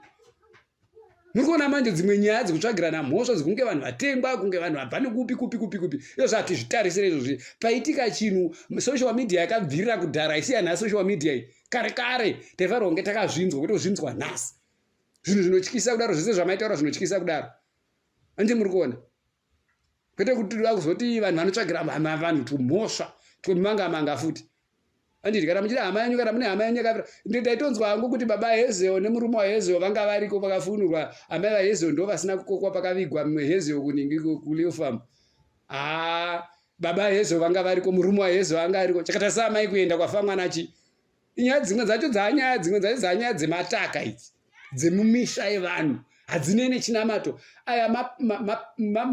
Muri kuona manje dzimwe nyaya dzekutsvagirana mhosva dzikunge vanhu vatengwa kunge vanhu vabva nekupi izvo zvatizvitarisire izvozvi. Paitika chinhu social media yakabvirira kudhara isiyana social media iyi kare taifanirwa kunge takazvinzwa kutozvinzwa nhasi zvinhu zvinotyisa kudaro zvese zvamaitaura zvinotyisa kudaro. Andi muri kuona kwete kuti toda kuzoti vanhu vanotsvagira vanhu tumhosva twemanga futi. Anditi kana muchida hama yanyu kana mune hama yanyu yakapera ndaitonzwa hangu kuti baba Hezeo nemurume waHezeo vanga variko pakafunurwa amai vaHezeo ndo vasina kukokwa pakavigwa Hezeo kuningi kuLiu Farm. Baba Hezeo vanga variko murume waHezeo anga ariko chakatasa amai kuenda kwafa mwana chi. Inyaya dzimwe dzacho dzanyaya dzemataka idzi dzemumisha yevanhu hadzinene chinamato aya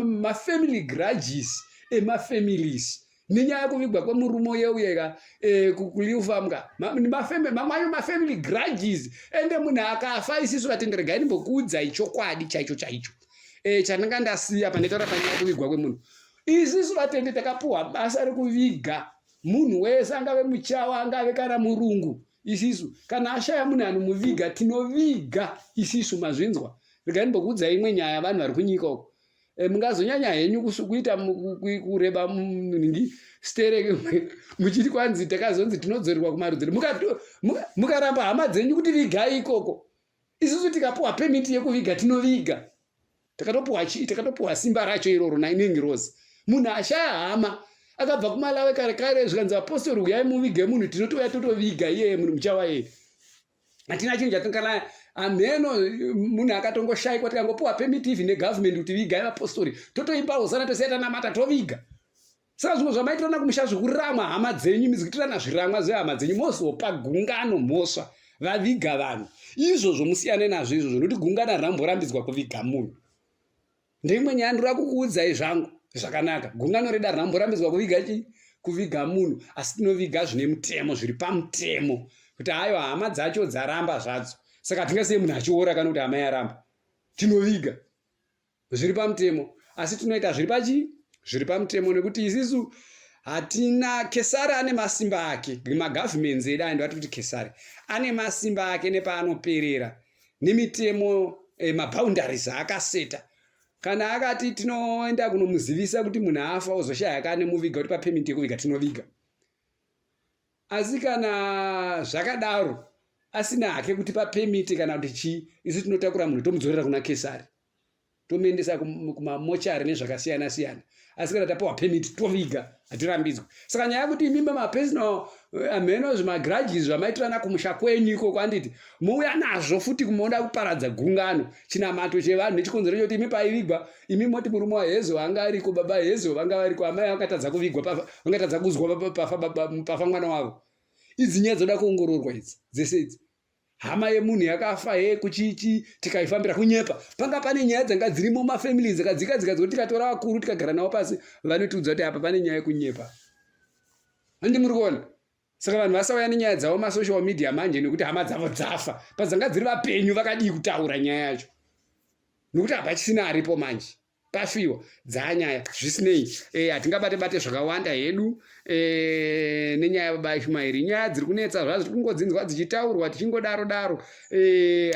mafamily grudges emafamilies nenyaya kuvigwa kwemurume yeuya kuLiu Farm mafamily grudges ende munhu akafa isisu vatendere gaimbokuudzai chokwadi chaicho chananga ndasiya pandaitaura panyaya kuvigwa kwemunhu. Isisu vatende takapuhwa basa rekuviga munhu wese angave muchawa angave kana murungu. Isisu kana ashaya munhu anomuviga tinoviga isisu mazvinzwa. Regai ndimbokuudzai imwe nyaya vanhu vari kunyika uko. Mungazonyanya henyu kuita kureba ningi stere muchiti kwanzi takazonzi tinodzorerwa kumarudzi mukaramba hama dzenyu kuti vigai ikoko. Isusu tikapuhwa permit yekuviga tinoviga. Takatopuhwa simba racho iroro nainenge Rose. Munhu ashaya hama akabva kuMalawi kare zvikanzi apostori uyai muvige munhu tinotouya totoviga iye munhu muchawa iye. Hatina chinhu chatingala ameno munhu akatongoshayikwa tikangopuhwa permit even negovernment kuti vigai vapostori totoimba hosana tosiyata namata toviga. Saka zvimwe zvamaitirana kumusha zvekuramwa hama dzenyu mizikitirana zviramwa zvehama dzenyu mozopa gungano mhosva vaviga vanhu izvozvo musiyane nazvo izvozvo nokuti gungano haramborambidzwa kuviga munhu. Ndeimwe nyaya ndinoda kukuudzai zvangu zvakanaka. Gungano reda haramborambidzwa kuviga munhu asi tinoviga zvine mutemo zviri pamutemo kuti hayo hama dzacho dzaramba zvadzo. Saka tingasei munhu achiora kana kuti hama yaramba tinoviga zviri pamutemo asi tinoita zviri pamutemo nekuti isisu hatina. Kesari ane masimba ake magavhimenti edu aya ndovati kuti Kesari ane masimba ake nepaanoperera nemitemo maboundaries aakaseta. Kana akati tinoenda kunomuzivisa kuti munhu afa ozoshaya kane muviga kuti papemiti yekuviga tinoviga. Asi kana zvakadaro asina hake kuti papemiti kana kuti chii isi tinotakura munhu tomudzorera kuna Kesari tomuendesa kumamochari nezvakasiyana siyana. Asi kana tapuhwa permit toviga hatirambidzwi. Saka nyaya yekuti imimi mapersonal ameno zvimagrudges zvamaitirana kumusha kwenyu ikoko anditi muuya nazvo futi kumoda kuparadza gungano chinamato chevanhu nechikonzero chekuti imi paivigwa imi moti murume waHezeo anga ariko baba Hezeo vanga variko amai vakatadza kuvigwa vangatadza kuzwa pafa mwana wavo. Idzi nyaya dzoda kuongororwa idzi dzese idzi. Hama yemunhu yakafa kuchichi tikaifambira kunyepa panga pane nyaya dzanga dzirimo mafamily dzakadzika dzoti tikatora vakuru tikagara navo pasi vanotiudza kuti apa pane nyaya yekunyepa. Handi muri kuona. Saka vanhu vasauya nenyaya dzavo masocial media manje nekuti hama dzavo dzafa padzanga dziri vapenyu vakadii kutaura nyaya yacho nokuti hapachisina aripo manje pafiwa dzanyaya zvisinei. Hatingabate zvakawanda hedu nenyaya yababa Ishmaeri. Nyaya dziri kunetsa zvadzo tiri kungodzinzwa dzichitaurwa tichingodaro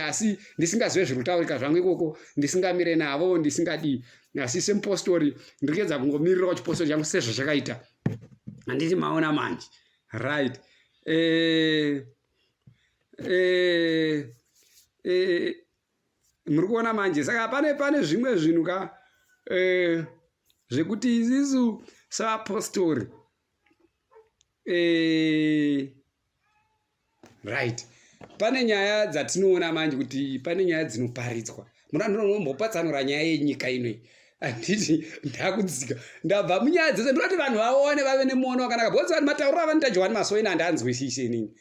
asi ndisingazive zviri kutaurika zvangu ikoko ndisingamire navo ndisingadii. Asi semupostori ndiri kuedza kungomirirawo chipostori changu sezvachakaita handiti maona manje right. Muri kuona manje. Saka pane zvimwe zvinhu zvekuti isisu seapostori Right. Pane nyaya dzatinoona manje kuti pane nyaya dzinoparidzwa. Munombopatsanura nyaya yenyika inoi. Anditi ndakudzika ndabva munyaya dzese ndoti vanhu vaone vave nemuono wakanaka bhotsi vanhu matauriro avanitajiwani masoini handanzwisisi inini.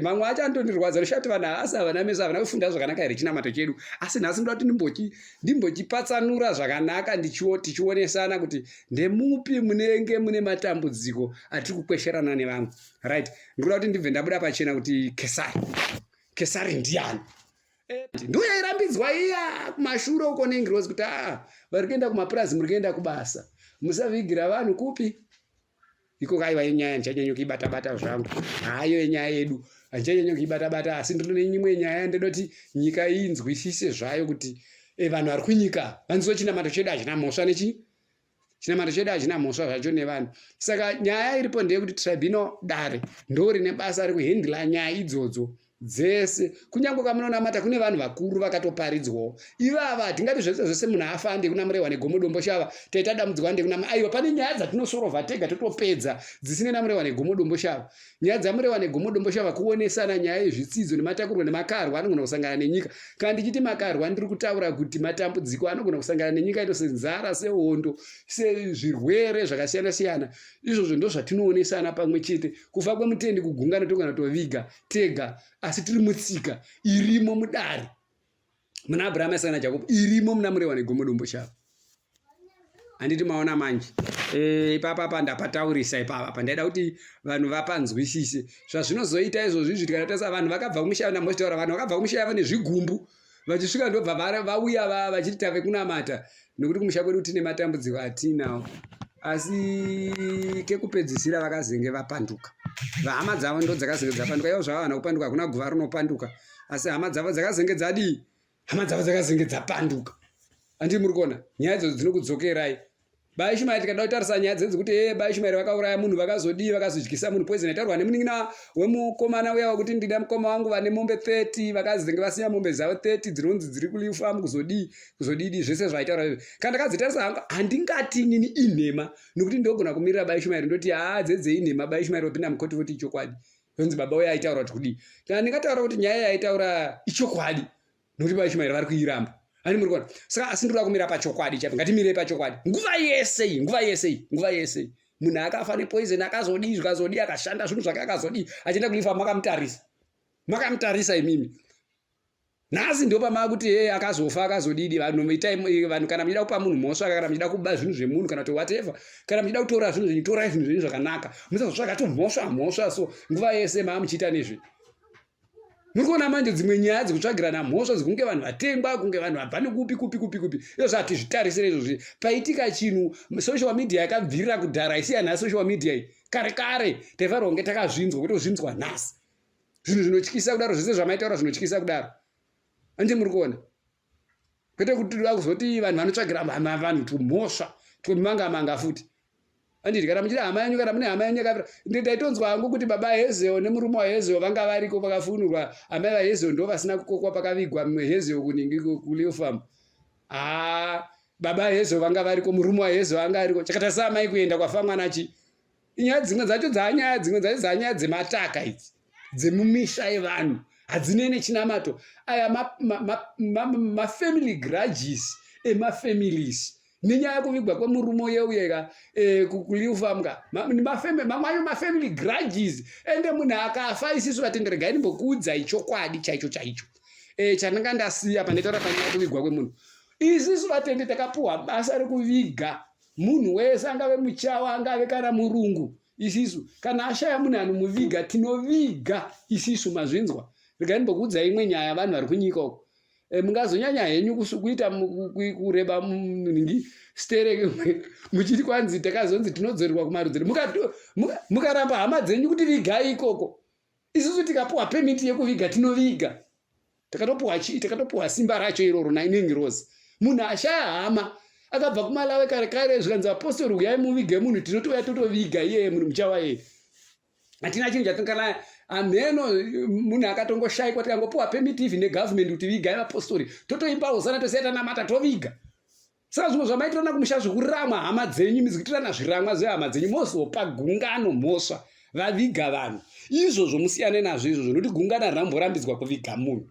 Mamwe acho anotondirwadza noshati vanhu haasi havana meso havana kufunda zvakanaka here chinamato chedu, asi nhasi ndoda kuti ndimbochipatsanura zvakanaka tichionesana kuti ndemupi munenge mune matambudziko atiri kukwesherana nevamwe. Right. Ndinoda kuti ndibve ndabuda pachena kuti Kesari ndiani? Ndiyo yairambidzwa iya kumashure uko nengirozi kuti vari kuenda kumapurazi muri kuenda kubasa, musavigira vanhu kupi iko. Kaiwa yenyaya handichanyanya kuibata zvangu, hayo yenyaya yedu handichanyanya kuibata, asi ndine imwe nyaya ndoda kuti nyika inzwisise zvayo kuti vanhu vari kunyika vanziwe chinamato chedu hachina mhosva chinamato chedu hachina mhosva zvacho nevanhu. Saka nyaya iripo ndeyekuti tribunal dare ndo rine basa rekuhendla nyaya idzodzo dzese. Kunyange kamunonamata kune vanhu vakuru vakatoparidzwawo. Ivava hatingati zvese munhu afa ande kuna murehwa negomodombo shava taita dambudziko ande kuna aiwa. Pane nyaya dzatinosorovha tega totopedza dzisine namurehwa negomodombo shava. Nyaya dzamurehwa negomodombo shava kuonesana nyaya yezvitsidzo nematakurwa nemakarwa anogona kusangana nenyika. Kana ndichiti makarwa ndiri kutaura kuti matambudziko anogona kusangana nenyika ito senzara, sehondo, sezvirwere zvakasiyana siyana. Izvozvo ndo zvatinoonesana pamwe chete. Kufa kwemutendi kugungano togona toviga tega, asi tiri mutsika irimo mudare muna Abraham, Isaka naJakobo, irimo muna murehwa negomodombo shava. Handiti maona manje ipapa ndapataurisa ipapa ndaida kuti vanhu vapanzwisise zvazvinozoita izvozvi tikanatasa vanhu vakabva kumusha namotaura vanhu vakabva kumusha vane zvigumbu vachisvika ndobva vauya vachiti tave kunamata nokuti kumusha kwedu tine matambudziko atinawo, asi kekupedzisira vakazenge vapanduka. Hama dzavo ndo dzakazenge dzapanduka. Ivo zvavana kupanduka hakuna guva rinopanduka, asi hama dzavo dzakazenge dzadii? Hama dzavo dzakazenge dzapanduka. Handii muri kuona nyaya idzodzo dzinokudzokerai. Baishmaeri tikada kutarisa nyaya dzedzi kuti Baishmaeri vakauraya munhu vakazodii, vakazodyisa munhu poison. Taurwa nemunin'ina wemukomana uya wekuti ndida mukoma wangu vane mombe 30 vakazenge vasiya mombe dzavo 30 dzinonzi dziri kulifamu kuzodii zvese zvaitaura izvi. Kana ndakadzitarisa hangu handingati inini inhema nokuti ndogona kumirira Baishmaeri ndoti dzedze inhema Baishmaeri wapinda mukoti voti ichokwadi yonzi baba uya aitaura kuti kudii. Kana ndingataura kuti nyaya yaitaura ichokwadi nokuti Baishmaeri vari kuiramba. Ani muri kuona. Saka asi ndinoda kumira pachokwadi chapi. Ngatimire pachokwadi. Nguva yese. Munhu akafa nepoison akazodii zvikazodii akashanda zvinhu zvake akazodii achienda kulifa makamutarisa imimi. Nhasi ndio pama kuti akazofa akazodidi vanhu kana mchida kupa munhu mhosva kana mchida kuba zvinhu zvemunhu kana kuti whatever kana mchida kutora zvinhu zvenyu torai zvinhu zvenyu zvakanaka. Musazotsvaka to mhosva so nguva yese maamuchita nezvi. Murikuona manje dzimwe nyaya dzekutsvagirana mhosva dzikunge vanhu vatengwa kunge vanhu vabva nekupi. Izvo zvatizvitarisire izvozvi. Paitika chinhu social media yakabvirira kudhara isiyana social media iyi. Kare taifanirwa kunge takazvinzwa kutozvinzwa nhasi. Zvinhu zvinotyisa kudaro zvese zvamaitaura zvinotyisa kudaro. Andi muri kuona. Kwete kuti kuzoti vanhu vanotsvagira vanhu tumhosva twemanga futi. Anditi kana muchida hama yanyu kana mune hama yanyu yakavira ndaitonzwa hangu kuti baba Hezeo nemurume waHezeo vanga variko pakafunurwa. Amai vaHezeo ndo vasina kukokwa pakavigwa Hezeo kuningi kuLeofarm. Baba Hezeo vanga variko, murume waHezeo anga ariko. Chakatarisa amai kuenda kwafa mwana chi. Inyaya dzimwe dzacho dzanyaya dzemataka idzi dzemumisha yevanhu hadzinene chinamato. Aya mafamily grudges emafamilies nenyaya kuvigwa kwemurume yeuyeka kuLeofarm mamwe mafamily grudges ende munhu akafa isisu vatenderegai ndimbokuudzai chokwadi chaicho chananga ndasiya pandaitaura panyaya kuvigwa kwemunhu. Isisu vatende takapuhwa basa rekuviga munhu wese angave muchawa angave kana murungu. Isisu kana ashaya munhu anomuviga tinoviga isisu mazvinzwa. Regai ndimbokuudzai imwe nyaya vanhu vari kunyika uko. Mungazonyanya henyu kuita kureba munhingi stere muchiti kwanzi takazonzi tinodzorerwa kumarudzi mukaramba hama dzenyu kuti vigai ikoko. Isusu tikapuhwa pemiti yekuviga tinoviga. Takatopuhwa simba racho iroro nainenge rose. Munhu ashaya hama akabva kumalawe kare zvikanzi apostori uyai muvige munhu tinotouya totoviga iye munhu muchawa iye. Hatina chinhu chatingana ameno munhu akatongoshayikwa tikangopuhwa pemiti ivhi negovernment kuti vigai vapostori totoimba hosana tosiya namata toviga. Saka zvimwe zvamaitirana kumusha zvekuramwa hama dzenyu mizikuitirana zviramwa zvehama dzenyu mozopa gungano mhosva vaviga vanhu. Izvozvo musiyane nazvo izvozvo, nokuti gungano ramborambidzwa kuviga munhu.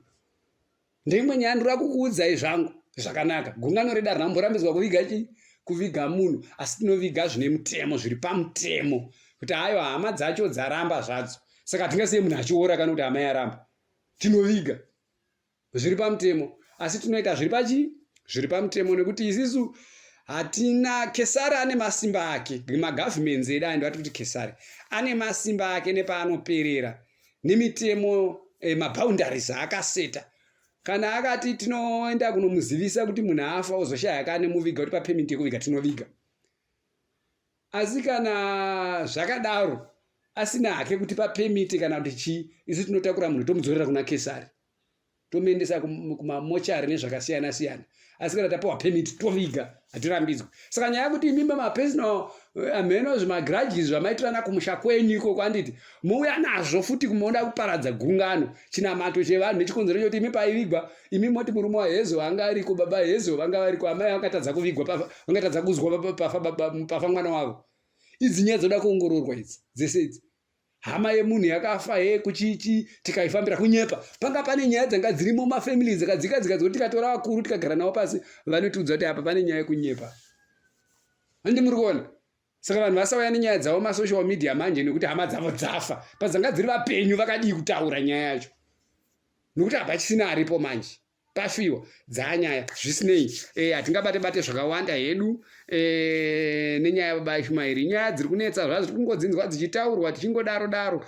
Ndeimwe nyaya ndinoda kukuudzai zvangu zvakanaka. Gungano redu ramborambidzwa kuviga munhu, asi tinoviga zvine mutemo, zviri pamutemo, kuti hayo hama dzacho dzaramba zvadzo. Saka tingasiye munhu achiora kana kuti hama yaramba. Tinoviga zviri pamutemo, asi tinoita zviri pamutemo, nekuti isusu hatina. Kesari ane masimba ake, magavhimenti edu aya ndati kuti Kesari ane masimba ake nepaanoperera, nemitemo maboundaries aakaseta. Kana akati tinoenda kunomuzivisa kuti munhu afa ozoshaya kane muviga kuti papemiti yekuviga, tinoviga. Asi kana zvakadaro asina hake kuti papemiti kana kuti chii, isu tinotakura munhu tomudzorera kuna Kesari, tomuendesa kumamochari nezvakasiyana siyana. Asi kana tapiwa pemiti toviga, hatirambidzwi. Saka nyaya yekuti imimi mapersonal ameno zvimagrudges zvamaitirana kumusha kwenyu iko kwanditi muuya nazvo futi kumonda kuparadza gungano, chinamato chevanhu nechikonzero chekuti imi paivigwa, imi moti murume waHezo anga ariko, baba Hezo vanga variko, amai vakatadza kuvigwa, vangatadza kuzwa pafa mwana wavo. Idzi nyaya dzoda kuongororwa idzi dzese idzi. Hama yemunhu yakafa kuchichi tikaifambira kunyepa. Panga pane nyaya dzanga dzirimo mumafamily dzikadzika dzoti tikatora vakuru tikagara navo pasi vanotiudza kuti apa pane nyaya yekunyepa. Handi muri kuona? Saka vanhu vasauya nenyaya dzavo masocial media manje nekuti hama dzavo dzafa. Padzanga dziri vapenyu vakadii kutaura nyaya yacho. Nokuti hapachisina aripo manje. Pafiwa dzanyaya zvisinei. Hatingabate zvakawanda hedu nenyaya yababa Ishumairi. Nyaya dziri kunetsa zvazo kungodzinzwa dzichitaurwa tichingodaro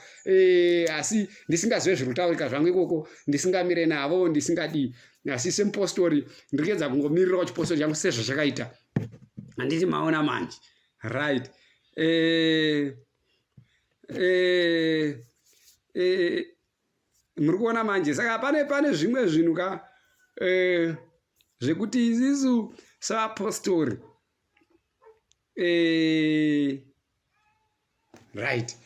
asi ndisingazive zviri kutaurika zvangu ikoko, ndisingamire navo, ndisingadii. Asi sempostori ndiri kuedza kungomirirawo chipostori changu sezvachakaita. Handiti maona manje. Right. Muri kuona manje. Saka pane zvimwe zvinhu zvekuti isusu seapostori right,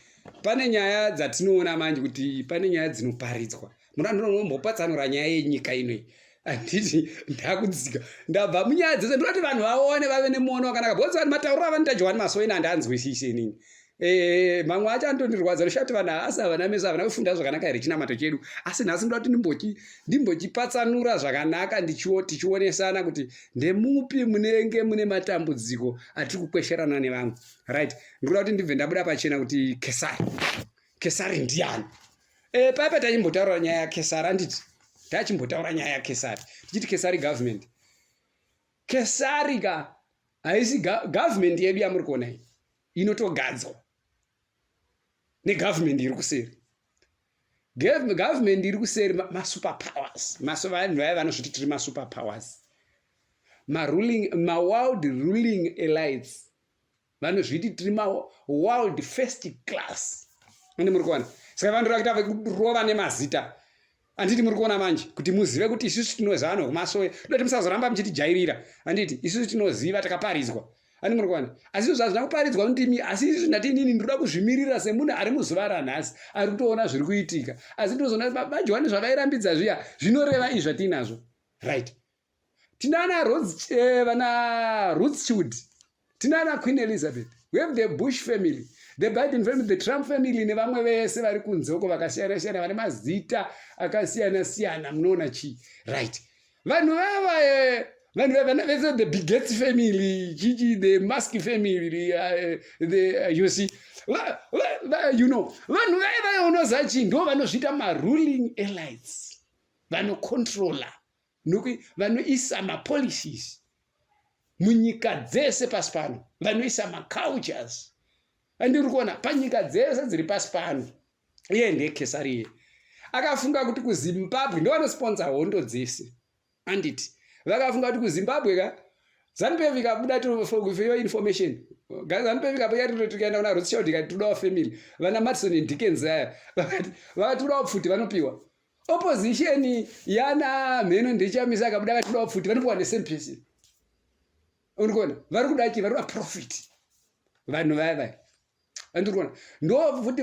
pane nyaya dzatinoona manje kuti pane nyaya dzinoparidzwa. Ndinombopatsanura nyaya yenyika inoi. Handiti ndakudzika ndabva munyaya dzese ndinoti vanhu vaone vave nemuono wakanaka. Bhodzi vanhu matauriro avanitajohani masoini handanzwisisi inini. Mamwe acho anotondirwadza noshati vanhu haasa havana meso, havana kufunda zvakanaka here chinamato chedu. Asi nhasi ndoda kuti ndimbochipatsanura zvakanaka, tichionesana kuti ndemupi munenge mune matambudziko atiri kukwesherana nevamwe. Right. Ndinoda kuti ndibve ndabuda pachena kuti Kesari ndiani. Paipa tachimbotaura nyaya yaKesari, handiti tachimbotaura nyaya yaKesari tichiti Kesari government. Kesari haisi government yedu yamuri kuona iyi, inotogadzwa negovernment iri kuseri. Government iri kuseri masuperpowers, vanhu vaya vanozviti tiri masuperpowers, world ruling elites, vanozviti tiri world first class. Ende muri kuona. Saka vanhu vakita kurova nemazita. Handiti muri kuona manje kuti muzive kuti isusu tinoziva vanhu kumasowe. Doti musazoramba muchitijairira. Handiti isusu tinoziva takaparidzwa. Handi muri kuona. Asi izvo zvazvina kuparidzwa ndimi, asi izvi ndati inini ndoda kuzvimirira semunhu ari muzuva ranhasi ari kutoona zviri kuitika. Asi ndozona vaJohani zvavairambidza zviya zvinoreva izvi zvatinazvo. Right. Tinana Rothschild, tinana Queen Elizabeth, we have the Bush family, the Biden family, the Trump family, nevamwe vese vari kunzoko vakasiyana siyana vane mazita akasiyana siyana, munoona chi. Right. Vanhu vava the Bill Gates family, the Musk family, you see, you know, vanhu vava unoza chi ndo vanozvita ruling elites, vanocontroller, vanoisa mapolicies munyika dzese pasi pano, vanoisa macultures. Andiri kuona panyika dzese dziri pasi pano. Iye ndiye Kesari iye. Akafunga kuti kuZimbabwe ndo vanosponsor hondo dzese. Anditi vakafunga kuti kuZimbabwe ZANU-PF ikabuda for your information, ZANU-PF ikabuda tikaenda kuna Rothschild ikati todawo family, vana Madison and Dickens aya vakati todawo pfuti vanopiwa. Opposition yana mheno ndechamisa akabuda akati todawo pfuti vanopiwa nesame person. Unokuona vari kuda chi, vari kuda profit vanhu vaya. Andiri kuona ndo futi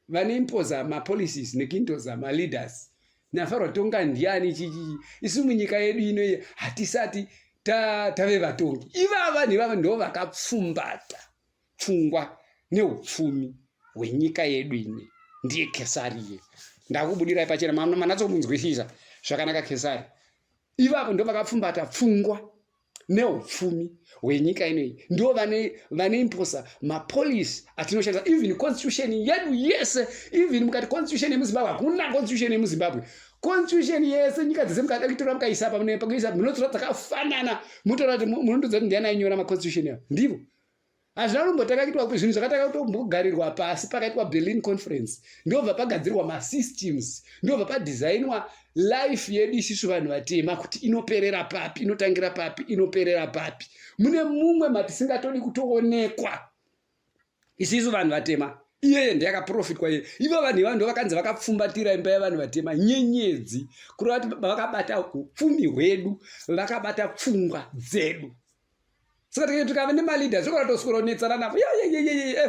vanoimposa mapolicies nekindoza maleaders. Nafarwa tonga ndiani chichi. Isu munyika yedu ino hatisati tave vatongi. Ivava nevava ndo vakapfumbata pfungwa neupfumi wenyika yedu ine ndiye Kesari. Ndakubudirai pachena, manatsomunzwisisa zvakanaka. Kesari ivavo ndo vakapfumbata pfungwa neupfumi hwenyika ineyi, ndo vane imposa mapolisi atinoshandisa. Even constitution yedu yese, even mukati constitution yemuzimbabwe hakuna constitution yemuzimbabwe. Constitution yese nyika dzese mukada kutora mukaisa pakuisa munotora dzakafanana, mutora kuti munondodza kuti ndiani ainyora maconstitution yawo. Ndivyo hazvina kumbotakaitwa zvinhu zvakatakatombogarirwa pasi pakaitwa Berlin Conference, ndobva pagadzirwa masystems, ndobva padesignwa life yedu isisu vanhu vatema kuti inoperera papi, inotangira papi, inoperera papi. Mune mumwe matisingatodi kutoonekwa isisu vanhu vatema. Iye ndiyakaprofit kwa iye. Ivo vanhu ivavo ndo vakanzi vakapfumbatira imba yavanhu vatema nyenyedzi, kureva kuti vakabata upfumi hwedu, vakabata pfungwa dzedu. Saka tikava nemaleaders zvokuratoswera kunetsana navo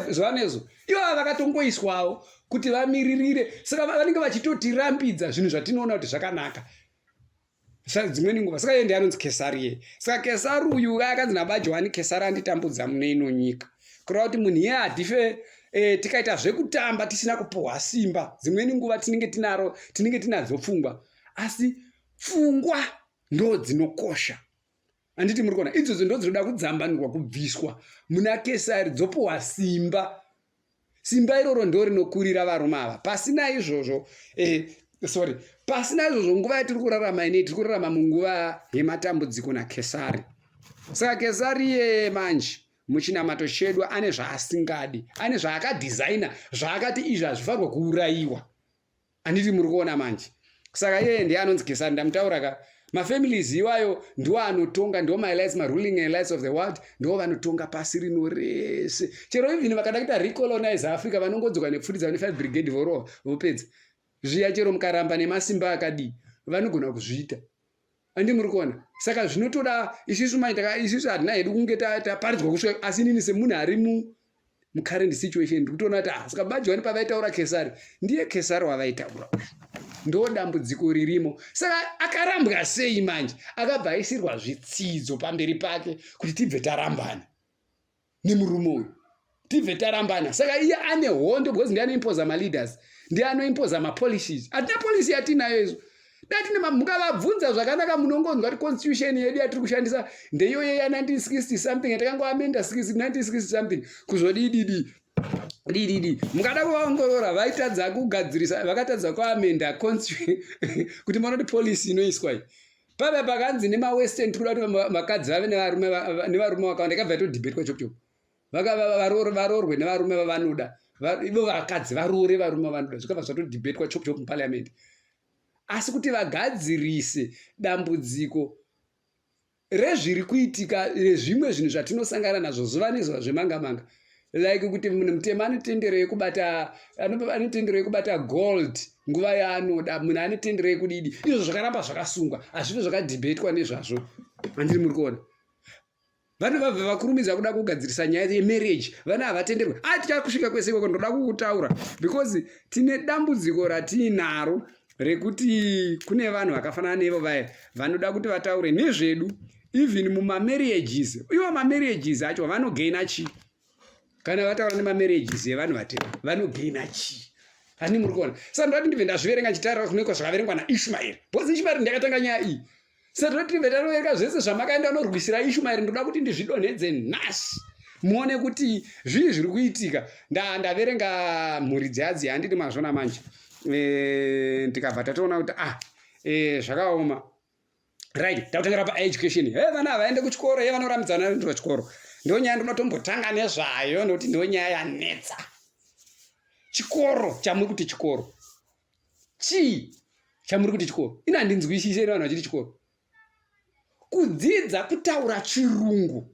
zvavanezvo ivo vakatongoiswawo kuti vamiririre. Saka vanenge vachitotirambidza zvinhu zvatinoona kuti zvakanaka dzimweni nguva. Saka iye ndiye anonzi Kesari iye. Saka Kesari uyu akanzi naBajoani, Kesari anditambudza mune ino nyika, kureva kuti munhu iye hatife tikaita zvekutamba tisina kupuhwa simba. Dzimweni nguva tinenge tinadzo pfungwa, asi pfungwa ndo dzinokosha. Anditi muri kuona idzodzo ndo dzinoda kudzambanirwa kubviswa muna Kesari, dzopuhwa simba. Simba iroro ndo rinokurira varume ava. Pasina izvozvo nguva yatiri kurarama ineyi tiri kurarama munguva yematambudziko naKesari. Saka Kesari ye manje muchinamato chedu ane zvaasingadi, ane zvaakadhizaina zvaakati izvi hazvifanirwa kuurayiwa. Anditi muri kuona manje. Saka iye ndiye anonzi Kesari. Ndamutaura ka mafamilies iwayo ndo anotonga, ndo maelites, maruling elites of the world, ndo vanotonga pasi rino rese. Chero even vakada kuita recolonize Africa vanongodzoka nepfuti dzavo 5 brigade vopedza zviya, chero mukaramba nemasimba akadi vanogona kuzviita. Andi muri kuona. Saka zvinotoda isusu isusu hatina hedu kunge taparidzwa kusvika, asi nini semunhu ari mucurrent situation ndikutoona kuti saka Bajoani pavaitaura Kesari ndiye Kesari wavaitaura, ndo dambudziko ririmo. Saka akarambwa sei manje, akabva aisirwa zvitsidzo pamberi pake kuti tibve tarambana nemurume uyu, tibve tarambana. Saka iye ane hondo because ndiye anoimpoza maleaders, ndiye anoimpoza mapolicies. Hatina polisi yatinayo izvo. Dati mukavabvunza zvakanaka munongonzwa kuti constitution yedu yatiri kushandisa ndeyoyo ya 1960 something, yatakangoamenda 1960 something kuzodididi mukada kuvaongorora vaitadza kugadzirisa, vakatadza kuamenda constitution kuti manoti policy inoiswa iyi pave pakanzi nemawestern tikuda kuti vakadzi vave nevarume vakawanda. Ikabva yatodhibhetwa chokuchoko, varorwe nevarume vavanoda, ivo vakadzi varore varume vanoda, zvikabva zvatodhibhetwa chokuchoko muparliament. Asi kuti vagadzirise dambudziko rezviri kuitika, rezvimwe zvinhu zvatinosangana nazvo zuva nezuva zvemanga-manga, like kuti munhu mutema anotenderei kubata gold nguva yaanoda, munhu anotenderei kudidi, izvo zvakaramba zvakasungwa, hazvive zvakadhibhetwa nezvazvo. Handiri muri kuona. Vanhu vabva vakurumidza kuda kugadzirisa nyaya yemarriage, vanhu havatenderwe. Tichakusvika kwese ikoko ndoda kukutaura because tine dambudziko ratiinaro rekuti kune vanhu vakafanana nevo vaya vanoda kuti vataure nezvedu even mumamarriages. Ivo mamarriages acho vanogaina chii kana vataura nemamarriages evanhu vatema, vanogaina chii? Hani muri kuona. Saka ndoti ndibve ndazviverenga chitarira kuneko zvakaverengwa naIshmaeri, because Ishmaeri ndakatanga nyaya iyi. Saka ndoti ndibve ndanoverenga zvese zvamakaenda norwisira Ishmaeri, ndoda kuti ndizvidonhedze nhasi muone kuti zvii zviri kuitika. Ndaverenga mhuri dzeadzi handidi mazvona manje. Ndikabva tatoona kuti zvakaoma. Right, takutangira paeducation. Vana havaende kuchikoro, vanorambidzana nendo chikoro. Ndo nyaya ndoda tombotanga nezvayo nokuti ndo nyaya yanetsa. Chikoro chamuri kuti chikoro chii? Chamuri kuti chikoro ina handinzwisise vanhu vachiti chikoro. Kudzidza kutaura chirungu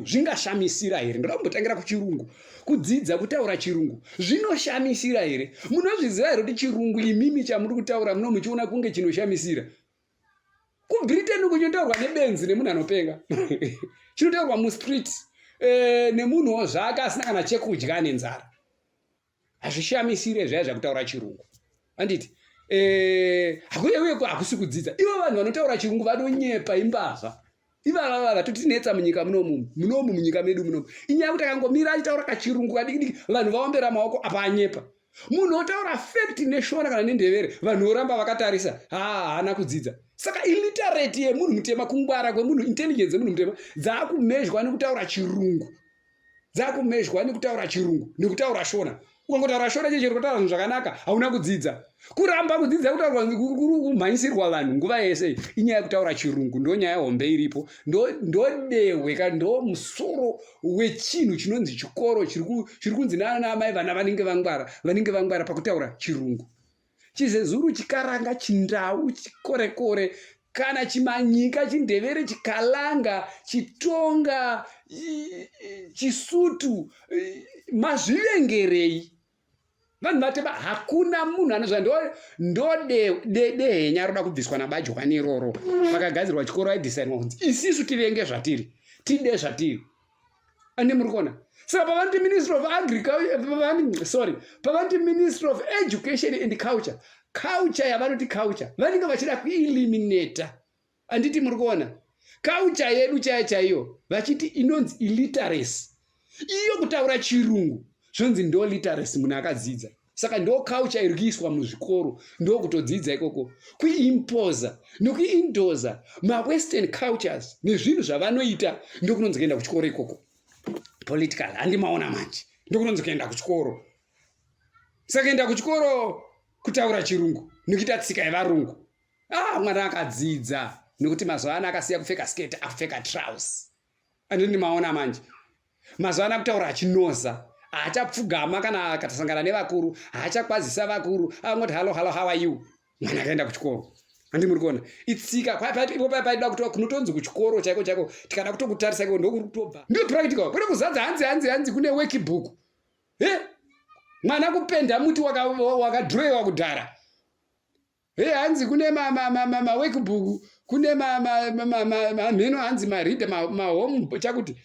zvingashamisira here? Ndoda kumbotangira kuchirungu. Kudzidza kutaura chirungu zvinoshamisira here? Munozviziva here kuti chirungu imimi chamuri kutaura muno muchiona kunge chinoshamisira? KuBritain kuchinotaurwa nebenzi nemunhu anopenga chinotaurwa mustreet nemunhuwo zvake asina kana chekudya nenzara. Hazvishamisire zvaya zvakutaura chirungu. Handiti uye hakusi kudzidza. Ivo vanhu vanotaura chirungu vanonyepa imbavha. ivava vatotinetsa munyika munomu munyika medu munomu inyaya kuti akangomira achitaura kachirungu kadiki vanhu vaombera maoko apa anyepa. Munhu otaura fact neshona kana nendevere vanhu oramba vakatarisa haana kudzidza. Saka illiterate yemunhu mutema, kungwara kwemunhu, intelligence yemunhu mutema dzakumezhwa nekutaura chirungu, nekutaura shona. Ukangotaura shona chete kutaura zvinhu zvakanaka hauna kudzidza. Kuramba kudzidza kutaurwa kumhanyisirwa vanhu nguva yese inyaya yekutaura chirungu. Ndo nyaya hombe iripo, ndodehwe kana ndo musoro wechinhu chinonzi chikoro chiri kunzi naanamai vana vanenge vangwara pakutaura chirungu. Chizezuru, chikaranga, chindau, chikorekore, kana chimanyika, chindevere, chikalanga, chitonga, chisutu, mazvivengerei. Vanhu vatema hakuna munhu anozva ndodehenya roda kubviswa nabajwa neroro pakagadzirwa chikoro aidhisainwa kunzi isisu tivenge zvatiri, tide zvatiri. Ande muri kuona? Saka pavanoti Ministry of Agriculture, pavanoti Ministry of Education and Culture yavanoti culture vanenge vachida kueliminata. Anditi muri kuona? Culture yedu chaiyo vachiti inonzi illiteracy. Iyo kutaura chirungu zvonzi ndo literacy, munhu akadzidza. Saka ndo culture iri kuiswa muzvikoro, ndo kutodzidza ikoko, kuimposa nekuindoza ma-western cultures nezvinhu zvavanoita, ndo kunonzi kuenda kuchikoro ikoko. Political handimaona manje, ndo kunonzi kuenda kuchikoro. Saka enda kuchikoro kutaura chirungu nekuita tsika yevarungu. Mwana akadzidza, nekuti mazuva ano akasiya kupfeka skate akupfeka trousers. Andindimaona manje. Mazuva ano kutaura achinoza, haachapfugama kana akatasangana nevakuru, haachakwazisa vakuru, angoti hello how are you. Mwana akaenda kuchikoro. Handi muri kuona? Itsika paida kuti kunotonzi kuchikoro chaiko tikada kutokutarisa iko ndo kutobva. Ndio practical. Kune kuzadza hanzi kune workbook. Mwana kupenda muti wakadroiwa kudhara. Hanzi kune ma workbook, kune meno hanzi ma read ma home chakuti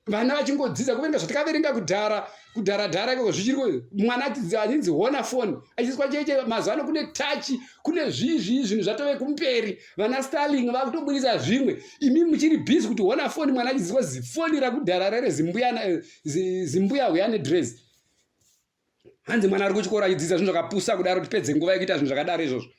vana vachingodzidza kuverenga zvatakaverenga kudhara iko zvichiri mwana achinzi hona phone achiswa cheche. Mazuva ano kune touch, kune zvinhu zvatove kumberi. Vana Starling vakutobudisa zvimwe, imi muchiri busy kuti hona phone, mwana achidziswa zifoni rakudhara rere zimbuya huyane dress. Hanzi mwana ari kuchikora achidzidza zvinhu zvakapusa kudaro tipedze nguva yekuita zvinhu zvakadaro izvozvo.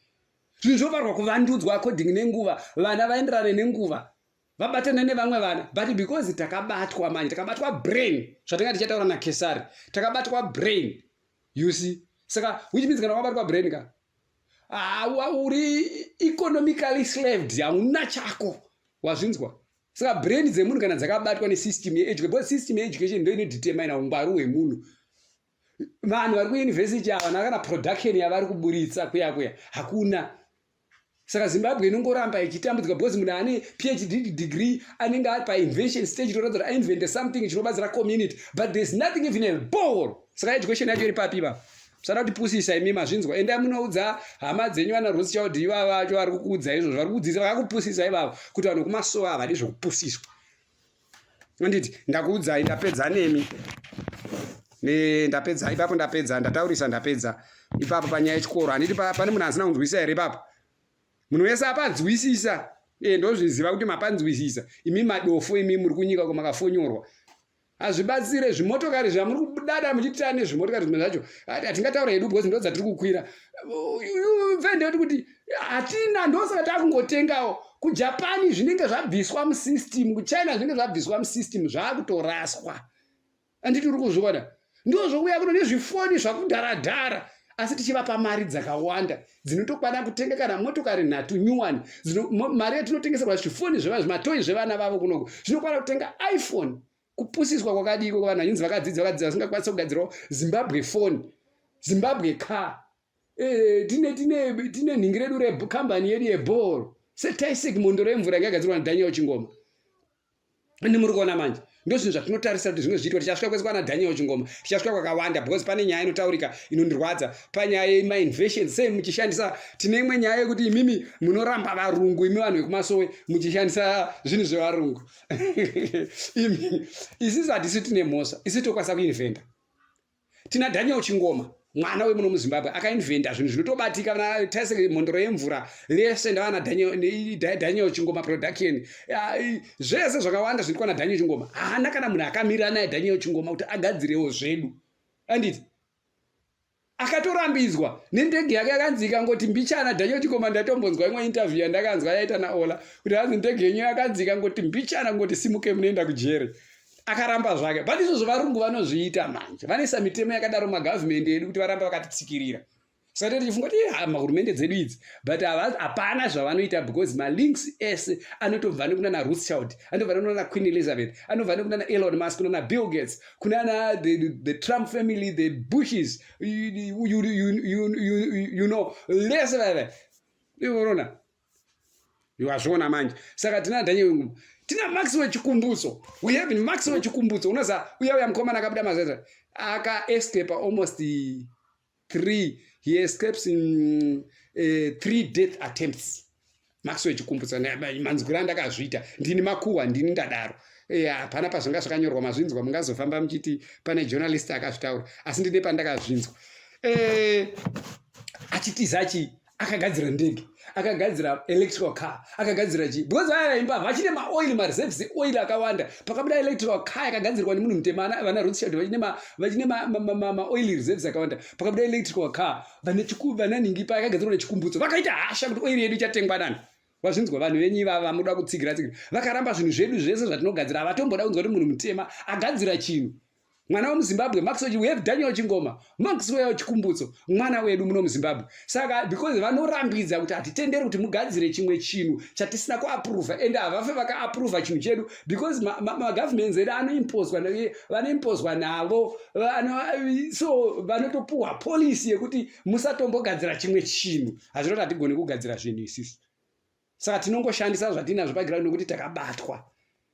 Zvinhu zvofanirwa kuvandudzwa according nenguva, vana vaenderane nenguva, vabatane nevamwe vana. But because takabatwa manje, takabatwa brain, zvatinga tichataura naKesari, takabatwa brain, you see. Saka which means kana wabatwa brain ka uri economically slaved, hauna chako, wazvinzwa. Saka brain dzemunhu kana dzakabatwa nesystem yeeducation, because system yeeducation ndio inodetermine ungwaru hwemunhu. Vanhu vari kuuniversity havana kana production yavari kuburitsa kuya hakuna. Saka Zimbabwe inongoramba ichitambudzika because munhu ane PhD degree anenge ari pa-invention stage toratidza kuti ainvente something chinobatsira community, but there's nothing even a ball. Saka education yacho iri papi ipa. Musada kutipusisa imi mazvinzwa. Enda munoudza hama dzenyu vana Rusi chaudi ivava vacho vari kukuudza izvozvo, vari kudzidzisa vakakupusisa ivavo kuti vanhu kumasowa havadi zvokupusiswa. Anditi ndakuudzai ndapedza nemi. Ndapedza ipapo, ndataurisa ndapedza ipapo panyaya yechikoro. Handiti pane munhu asina kunzwisisa here ipapo? Munhu wese apanzwisisa. Ndozviziva kuti mapanzwisisa. Imi madofo, imi muri kunyika kwamakafonyorwa. Hazvibatsire zvimotokari zvamuri kudada muchitira nezvimotokari zvimwe zvacho hatingataura hedu because ndo dzatiri kukwira. Mvende kuti hatina, ndosaka takungotengawo. KuJapani zvinenge zvabviswa musystem, kuChina zvinenge zvabviswa musystem, zvakutoraswa. Anditi uri kuzviona? Ndozvouya kuno nezvifoni zvakudharadhara, asi tichivapa mari dzakawanda dzinotokwana kutenga kana motokari nhatu nyuwani. Mari yatinotengeserwa zvifoni zvematoyi zvevana vavo kunoko zvinokwana kutenga iPhone. Kupusiswa kwakadiko kwavanhu vanyinzi vakadzidza vasingakwanisa kugadzirawo Zimbabwe phone, Zimbabwe car. Tine nhingi redu rekambani yedu yeball setaisek mondoro yemvura yakagadzirwa naDaniel Chingoma. Ndi muri kuona manje ndo zvinhu zvatinotarisa kuti zvimwe zviitwa. Tichasvika kwese kwana Daniel Chingoma, tichasvika kwakawanda because pane nyaya inotaurika inondirwadza panyaya yema-inventions. Sei muchishandisa, tine imwe nyaya yekuti imimi munoramba varungu, imi vanhu vekumasowe muchishandisa zvinhu zvevarungu. Isisi hatisi tine mhosva, isi tokwanisa kuinventa. Tina Daniel Chingoma, mwana wemuno muZimbabwe akainventa zvinhu zvinotobatika taise mhondoro yemvura lese ndavana Daniel Chingoma production zvese zvakawanda zvinoitwa naDaniel Chingoma. Haana kana munhu akamirira naye Daniel Chingoma kuti agadzirewo zvedu. Anditi akatorambizwa nendege yake yakanzika ngoti mbichana. Daniel Chingoma ndatombonzwa imwe interview yandakanzwa yaita naOla kuti hanzi ndege yenyu yakanzika ngoti mbichana ngoti simuke munoenda kujere. Akaramba zvake. But izvozvo varungu vanozviita manje. Vanoisa mitemo yakadaro magavhimende edu kuti varamba vakatitsikirira. Saka tichifunga kuti mahurumende dzedu idzi but hapana zvavanoita because malinks ese anotobva nekunana Rothschild, anobva nekunana Queen Elizabeth, anobva nekunana Elon Musk, kunana Bill Gates, kunana the Trump family, the Bushes, you know, lese veve. Ivorona. Iwazvona manje. Saka tina Daniel, tina Maxwell Chikumbutso. We have Maxwell Chikumbutso. Unoza uya mukomana akabuda mazeza. Aka escape almost 3. He escapes in 3 death attempts. Maxwell Chikumbutso manzwira ndakazviita. Ndini makuhwa, ndini ndadaro. Hapana pazvanga zvakanyorwa mazvinzwa mungazofamba muchiti pane journalist akazvitaura. Asi ndine pandakazvinzwa. Achitizachi akagadzira ndege, akagadzira electrical car, akagadzira chi. Because vaimba vachine maoil mareserves oil akawanda. Pakabuda electrical car yakagadzirwa nemunhu mutema vana Rothschild vachine ma oil reserves akawanda. Pakabuda electrical car vana ningi pa yakagadzirwa neChikumbutso. Vakaita hasha kuti oil yedu ichatengwa nani. Wazvinzwa vanhu venyu vava muda kutsigira. Vakaramba zvinhu zvedu zvese zvatinogadzira. Avatomboda kunzwa kuti munhu mutema agadzira chinhu. Mwana wemuZimbabwe Maxwell, we have Daniel Chingoma, Maxwell Chikumbutso, mwana wedu muno muZimbabwe. Saka because vanorambidza kuti atitendere kuti mugadzire chimwe chinhu chatisina kuapprove and avafe vakaapprove chinhu chedu because governments edu vanoimpozwa navo so vanotopuwa policy yekuti musatombogadzira chimwe chinhu. Hazvinoti hatigoni kugadzira zvinhu isisi. Saka tinongoshandisa zvatinazvo paground nekuti takabatwa.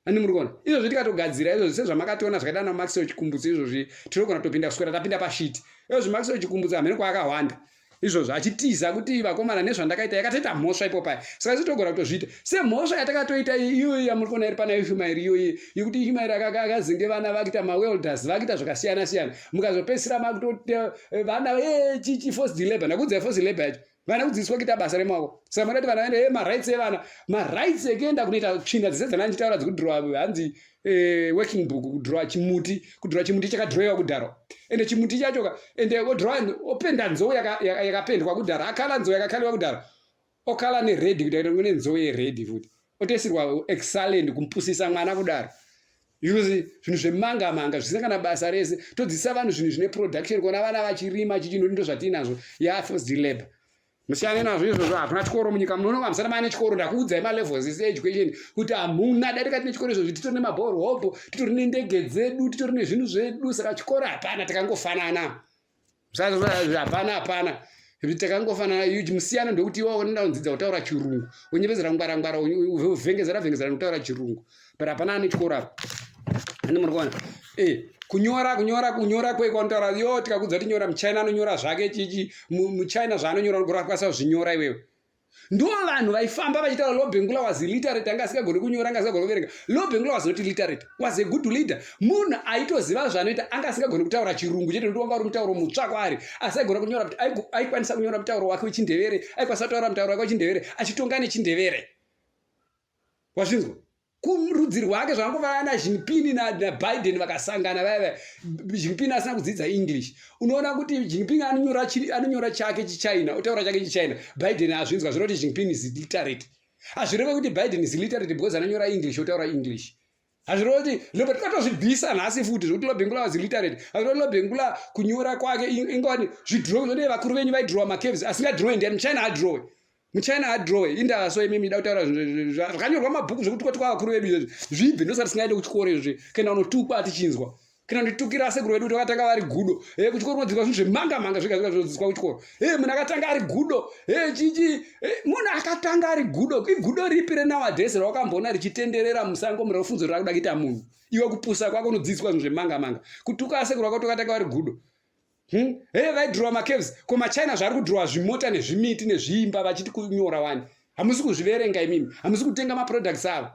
Ani murikona izvozvi tikatogadzira izvozvi sezvamakationa zvakaita naMaxwell Chikumbutso izvozvi tinogona kutopinda kuswera tapinda pashiti. Izvozvi Maxwell Chikumbutso hamene kwaakawanda izvozvo achitiza kuti vakomana nezvandakaita yakatoita mhosva ipo paya. Saka togona kutozviita semhosva yatakatoita iyoyi yamurikona iri pana Ifumairi iyoyi yekuti Ifumairi akazenge vana vakuita mawelders vakuita zvakasiyana siyana mukazopedzisira makutoita vana vechichi forced labor nakudza forced labor yacho vana kudzidziswa kuita basa remaoko. Saka manati vana vaende marights evana marights ekuenda kunoita tsvina dzese dzananditaura dzekudhirowa hanzi working book kudhirowa chimuti chakadhirowiwa kudhara ende chimuti chacho ende odhirowa openda nzou yakapendwa kudhara akala nzou yakakaliwa kudhara okala nered kuti kune nzou yered futi otesirwa excellent kumpusisa mwana kudara. Yuzi zvinhu zvemanga zvisina kana basa rese todzidzisa vanhu zvinhu zvine production kona vana vachirima chichinhu ndo zvatinazvo forced labor. Musiyane nazvo izvozvo hakuna chikoro munyika muno vamusana mane chikoro ndakuudzai malevels ese education kuti hamuna dai tikati nechikoro izvozvi titori nemaborehop titori nendege dzedu titori nezvinhu zvedu saka chikoro hapana tikangofanana hapana tikangofanana musiyano ndokuti iwawo unoenda kundzidza kutaura chirungu unyepedzera ngwarangwara uvhengezera kutaura chirungu but hapana ane chikoro apa. Ani murikuona kunyora kwekwantaura yo tikakudza tinyora muchina anonyora zvake chichi muchina zvaanonyora ngorafasa zvinyora iwewe. Ndo vanhu vaifamba vachitaura Lobengula was illiterate anga asikagoni kunyora anga asikagoni kuverenga. Lobengula was not illiterate, was a good leader. Munhu aitoziva zvanoita anga asikagoni kutaura chirungu chete ndovanga uri mutauro mutsva kwaari asi aigona kunyora kuti aikwanisa kunyora mutauro wake wechindevere aikwanisa kutaura mutauro wake wechindevere achitonga nechindevere. Wazvinzwa kurudzi rwake zvangova naJinping naBiden vakasangana vaya Jinping asina kudzidza English. Unoona kuti Jinping anonyora chake chiChina otaura chake chiChina Biden azvinzwa zvinoti Jinping is illiterate. Hazvireve kuti Biden is illiterate because anonyora English otaura English. Hazvireve kuti tikatozvibvisa nhasi futi zvokuti Lobengula was illiterate. Hazvireve Lobengula kunyora kwake ingoni zvidhirowe zvinote vakuru venyu vaidhirowa macaves asingadhirowe ndiani muChina adhirowe. Muchina adhirowe indaso imimi ida kutaura zvakanyorwa mabhuku zvokuti kwati kwavakuru vedu izvozvi zvibve ndosati tisingaende kuchikoro izvozvi kana unotukwa atichinzwa kana nditukira sekuru vedu kuti vakatanga vari gudo kuchikoro kunodzidzwa zvinhu zvemanga zvega zvodzidziswa kuchikoro munhu akatanga ari gudo chichi munhu akatanga ari gudo igudo ripi renowadays rawakamboona richitenderera musango murefunzo rakuda kuita munhu iwe kupusa kwako unodzidziswa zvinhu zvemanga kutuka sekuru vako tokatanga vari gudo. Vaidhirowa macaves komachina zvari kudhirowa zvimota nezvimiti nezviimba vachiti kunyora wani hamusi kuzviverenga imimi hamusi kutenga maproducts avo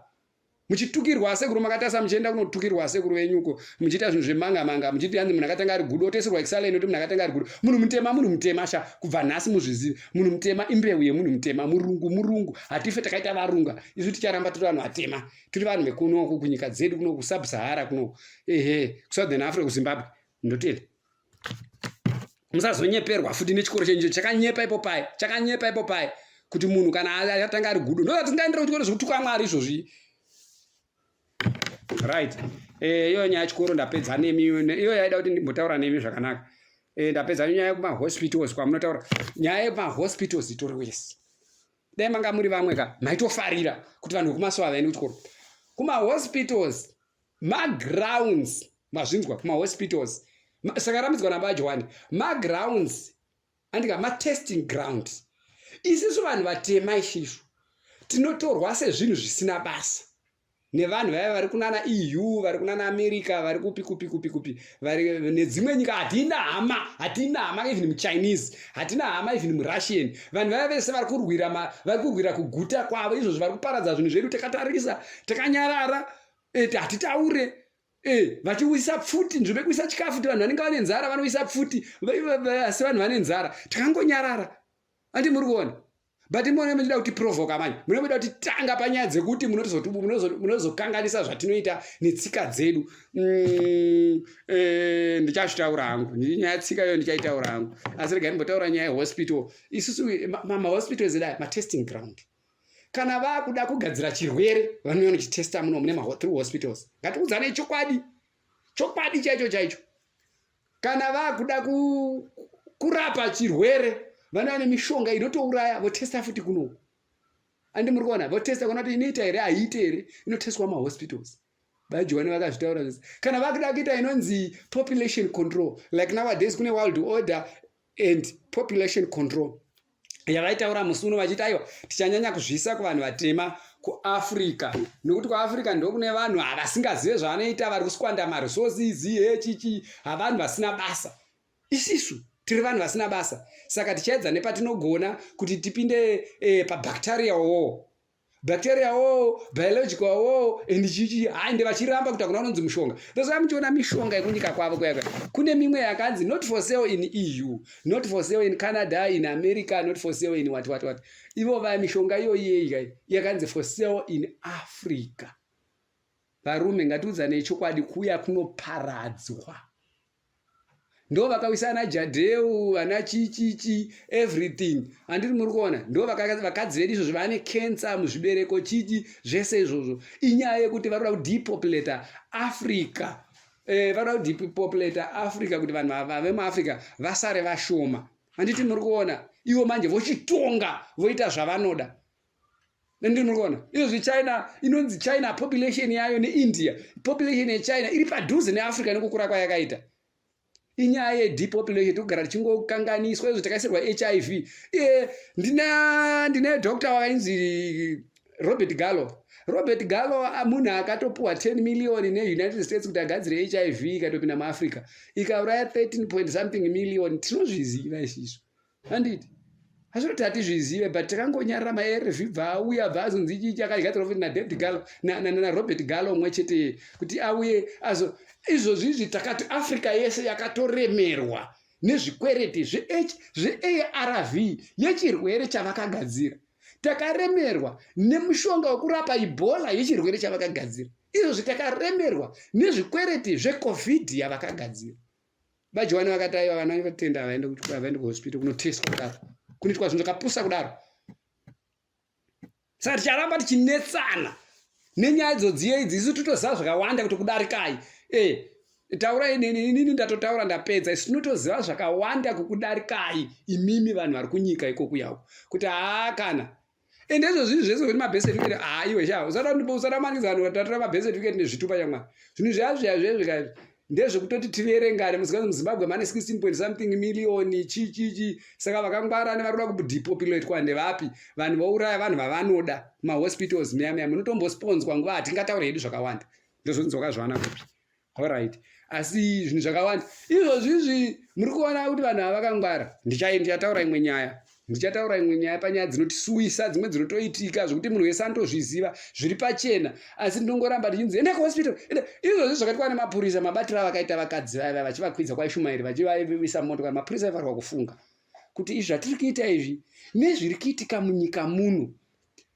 muchitukirwa sekuru makatasa muchienda kunotukirwa sekuru venyuko muchiita zvinhu zvemanga muchiti hanzi munhu akatanga ari gudo oteserwa exaleni kuti munhu akatanga ari gudo munhu mutema sha kubva nhasi muzvizivi munhu mutema imbeu yemunhu mutema murungu hatife takaita varunga isu ticharamba tiri vanhu vatema tiri vanhu vekunoku kunyika dzedu kuno kusub-Sahara kuno kusouthern Africa kuZimbabwe ndotenda musazonyeperwa futi nechikoro chenyu chakanyepa ipo pai kuti munhu kana atanga ari gudo ndotingaendera kuchikoro zvekutuka Mwari izvozvi right iyo nyaya yachikoro ndapedza nemi iyo yaida kuti ndimbotaura nemi zvakanaka ndapedza nyaya yekumahospitals kwamunotaura nyaya yekumahospitals itori wese dai manga muri vamwe ka maitofarira kuti vanhu vekumasowa vaende kuchikoro kumahospitals magrounds mazvinzwa kumahospitals saka rambidzwa nabajowani magrounds andika matesting grounds isisu vanhu vatema ishishu tinotorwa sezvinhu zvisina basa nevanhu vaya vari kunana EU vari kunana America vari kupi vari nedzimwe nyika hatina hama even muChinese hatina hama even muRussian vanhu vaya vese vari kurwira kuguta kwavo izvozvo vari kuparadza zvinhu zvedu takatarisa takanyarara hatitaure vachiuyisa pfuti nzvimbo yekuisa chikafu kuti vanhu vanenge vane nzara vanoisa pfuti asi vanhu vane nzara takangonyarara andi muri kuona but imone munoda kuti provoka manje munoda kuti tanga panyaya dzekuti munozokanganisa zvatinoita netsika dzedu ndichazvitaura hangu nyaya tsika iyo ndichaitaura hangu asi regai ndimbotaura nyaya yehospital isusu mahospitals edai matesting ground kana vakuda kugadzira chirwere vanouya nochitesta muno mune through hospitals ngatiudzane chokwadi chaicho kana vakuda kurapa chirwere vanova nemishonga inotouraya votesta futi kuno andi muri kuona votesta kuona kuti inoita here haiiti here inotestwa mahospitals vajowani vakazvitaura zvese kana vakuda kuita inonzi population control like nowadays kune world order and population control yavaitaura musi uno vachiti aiwa tichanyanya kuzvisa kuvanhu vatema kuAfrica nokuti kuAfrica ndo kune vanhu havasingazive zvavanoita vari kuskwanda maresources hechichi havanhu vasina basa isisu tiri vanhu vasina basa saka tichaedza nepatinogona kuti tipinde pabacteria war biological war and chichi hainde vachiramba kuti hakuna unonzi mushonga ndosaka muchiona mishonga yekunyika kwavo kuyaka kune mimwe yakanzi not for sale in EU not for sale in Canada in America not for sale in what ivo vaya mishonga iyoyi yakanzi for sale in Africa varume ngatiudzane chokwadi kuya kunoparadzwa ndo vakawisa ana Jadeu ana chichichi everything andiri muri kuona ndo vakadzi vedu izvozvo vane cancer muzvibereko chichi zvese izvozvo inyaya yekuti vari kuda kudepopulata Africa vari kuda kudepopulata Africa kuti vanhu vemuAfrica vasare vashoma anditi muri kuona ivo manje vochitonga voita zvavanoda ndiri muri kuona izvozvi China inonzi China population yayo neIndia population yeChina iri padhuze neAfrica nekukura kwayakaita inyaya yedepopulation tikugara tichingokanganiswa izvo takaisirwa HIV ndine doctor wakainzi Robert Gallo munhu akatopuwa 10 million neUnited States kuti agadzire HIV ikatopinda muAfrica ikauraya 13 point something million tinozviziva isisu handiti hazvinoti hatizvizive but takangonyarara maARV bva auya bva azonzi ichi akagadzirwa futi naDavid Gallo naRobert Gallo umwe chete kuti auye azo izvozvizvi takati Africa yese yakatoremerwa nezvikwereti zveARV yechirwere chavakagadzira takaremerwa nemushonga wekurapa Ebola yechirwere chavakagadzira izvozvi takaremerwa nezvikwereti zveCovid yavakagadzira vajowani vakati aiwa vana vatenda vaende kuhospital kunotestwa kudaro kunoitwa zvinhu zvakapusa kudaro saka ticharamba tichinetsana nenyaya idzodziye idzi isu titoziva zvakawanda kuti kudarikai taurai inini ndatotaura ndapedza isu tinotoziva zvakawanda kukudarikai imimi vanhu vari kunyika ikoko yavo kuti kana ende izvozvi zvese kuti mabest certificate iwe sha usadamanidza vanhu vatatora mabest certificate nezvitupa chamwari zvinhu zvazvizvazvezvika ndezvekutoti tiverengane muzikanzi muZimbabwe mane 16 point something million chichichi saka vakangwara nevari kuda kudepopulate kwande vapi vanhu vouraya vanhu vavanoda mahospitals miyamya munotombosponzwa nguva hatingataure hedu zvakawanda ndozvonzoka zvawana kupi alright asi zvinhu zvakawanda izvozvizvi muri kuona kuti vanhu havakangwara ndichataura imwe nyaya ndichataura imwe nyaya panyaya dzinotisuwisa, dzimwe dzinotoitika zvokuti munhu wese anotozviziva zviri pachena, asi ndinongoramba ndichinzi enda kuhospital. Izvozvi zvakaitwa nemapurisa, mabatiro avakaita vakadzi vaya vachivakwidza kwaishumairi vachivavisa mumotokari. Mapurisa aifanirwa kufunga kuti izvi zvatiri kuita izvi nezviri kuitika munyika muno,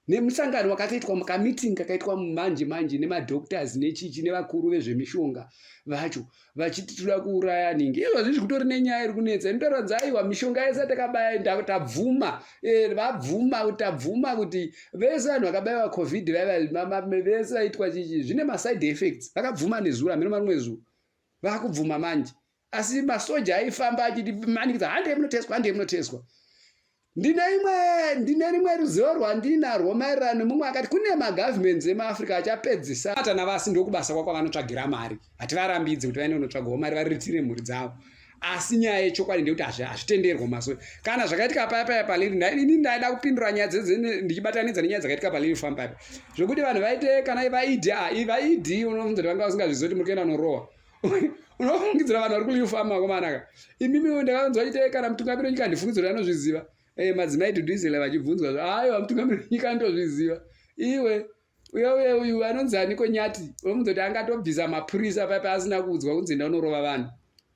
nemusangano wakatoitwa mukamitingi kakaitwa manje nemadhoktors nechichi nevakuru vezvemishonga vacho vachiti toda kuuraya ningi. Izvozvi zviri kutori nenyaya iri kunetsa. Inotaridza aiwa mishonga yese takabaya tabvuma, tabvuma kuti vese vanhu vakabayiwa covid vese vaitwa chichi zvine maside effects, vakabvuma nezuva mino marumwe zuva vakubvuma manje. Asi masoja aifamba achiti manikidza handei munoteswa. Ndine rimwe ruzivo rwandinarwo maererano nemumwe akati kune magavhimenti emaAfrica achapedzisa atana vasi ndokubasa kwako vanotsvagira mari. Hativarambidze kuti vaende kunotsvagawo mari variritire mhuri dzavo, asi nyaya yechokwadi ndekuti hazvitenderwa masoja. Kana zvakaitika paya paliri, ini ndaida kupindura nyaya dzedzi ndichibatanidza nenyaya dzakaitika paliri farm paya zvokuti vanhu vaite kana vaidhi unofunga kuti vanga vasingazvizivi kuti muri kuenda kunorohwa. Unofungidzira vanhu vari kuliri farm makomanaka. Imimi ndakanzwa chite kana mutungamiri wenyika ndifungidzira kuti anozviziva. Madzimai tudhuizela vachibvunzwa aiwa mutungamiri wenyika andozviziva. Iwe uyu anonzi Aniko Nyati unofunga kuti angatobvisa mapurisa paya asina kuudzwa kunzi enda unorova vanhu.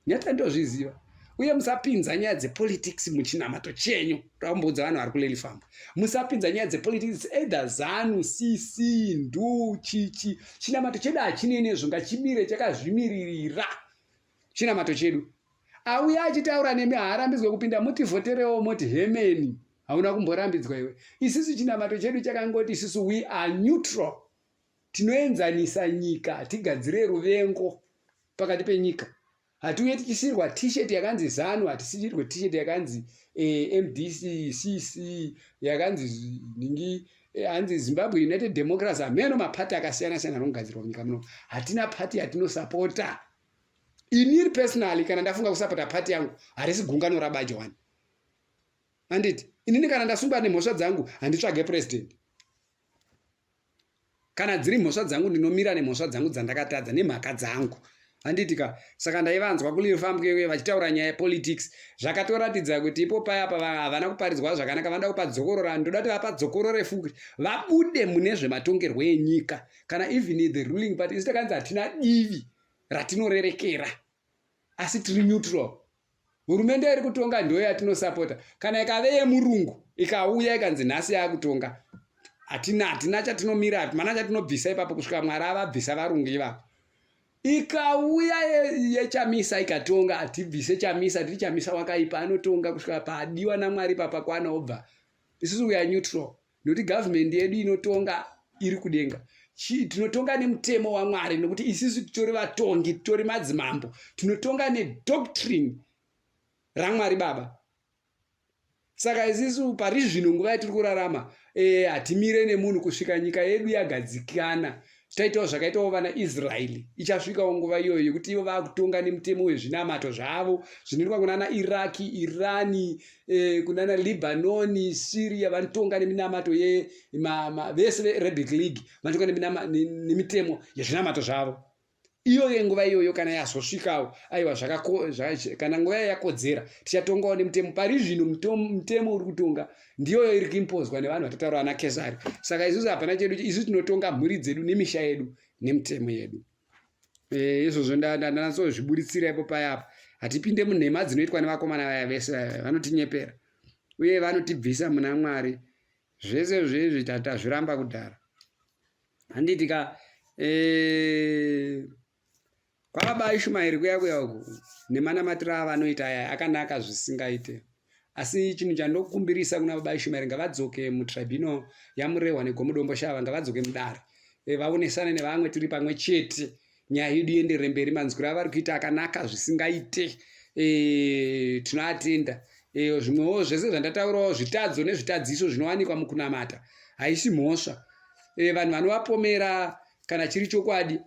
Nyati andozviziva. Uye musapinza nyaya dzepolitics muchinamato chenyu. Takumboudza vanhu vari kuleli farm, musapinza nyaya dzepolitics either ZANU, CC, NDU, chichi. Chinamato chedu hachinene zvonga chimire chakazvimiririra chinamato chedu. Auya achitaura nemi haarambidzwe kupinda mutivhoterewo moti hemeni, hauna kumborambidzwa iwe. Isusu chinamato chedu chakangoti isusu we are neutral, tinoenzanisa nyika, tigadzire ruvengo pakati penyika. Hatiuye tichisirwa t-shirt yakanzi ZANU, hatisirwe t-shirt yakanzi MDC, CC, yakanzi ningi hanzi Zimbabwe United Democracy. Ameno mapati akasiyana siyana anogadzirwa munyika muno. Hatina pati yatinosapota. Iniri personally kana ndafunga kusapota pati yangu harisi gungano rabajwani. Handiti inini kana ndasunga nemhosva dzangu handitsvage president. Kana dziri mhosva dzangu ndinomira nemhosva dzangu dzandakatadza nemhaka dzangu. Handitika saka ndaivanzwa kuliri farm vachitaura nyaya yepolitics zvakatoratidza kuti ipo paya havana kuparidzwa zvakanaka, vanoda kupa dzokorora. Ndoda kuti vapa dzokorore futi vabude mune zvematongerwo enyika. Kana even the ruling party isi takanzi hatina divi ratinorerekera asi tiri neutral. Hurumende iri kutonga ndiyo yatinosapota. Kana ikave yemurungu ikauya ikanzi nhasi yakutonga, hatina chatinomira, mana chatinobvisa ipapo kusvika Mwari avabvisa varungu ivavo. Ikauya yechamisa ikatonga, hatibvise chamisa, tiri chamisa wakaipa anotonga kusvika paadiwa naMwari papa kwanaobva. Isusu we are neutral. Nokuti government yedu inotonga iri kudenga. Tinotonga nemutemo waMwari nokuti isusu titori vatongi, titori madzimambo. Tinotonga nedoctrine raMwari Baba. Saka isusu pari zvino nguva yatiri kurarama hatimire nemunhu kusvika nyika yedu yagadzikana. Taitawo zvakaitawo vana Israeli. Ichasvikawo nguva iyoyo yekuti ivo vakutonga nemutemo wezvinamato zvavo zvinoitwa kunana Iraki, Irani, kunana Libanoni, Syria. Vanotonga neminamato vese veArabic League vanotonga nemitemo yezvinamato zvavo. Iyoyo nguva iyoyo kana yazosvikawo aiwa kana nguva yakodzera tichatongawo nemutemo. Pari zvino mutemo uri kutonga ndiyoyo iri kuimpozwa nevanhu vatataura ana Kesari. Saka isusu hapana chedu, isusu tinotonga mhuri dzedu nemisha yedu nemutemo yedu. Izvozvo ndanatsozviburitsira ipo payapa. Hatipinde munhema dzinoitwa nevakomana vaya vese vanotinyepera uye vanotibvisa muna Mwari. Zvese zvezvi tatazviramba kudhara. Handitika kwakaba Ishumairi kuya uku nemanamatira avanoita aya akanaka zvisingaite. Asi chinhu chandokumbirisa kuna baba Ishumairi ngavadzoke mutribunal yaMurehwa neGomudombo Shava, ngavadzoke mudare. Vaonesane nevamwe tiri pamwe chete. Nyaya yedu ienderere mberi. Manzwiro avari kuita akanaka zvisingaite. Tinoatenda. Zvimwewo zvese zvandataurawo zvitadzo nezvitadziso zvinowanikwa mukunamata haisi mhosva. Vanhu vanovapomera kana chiri chokwadi.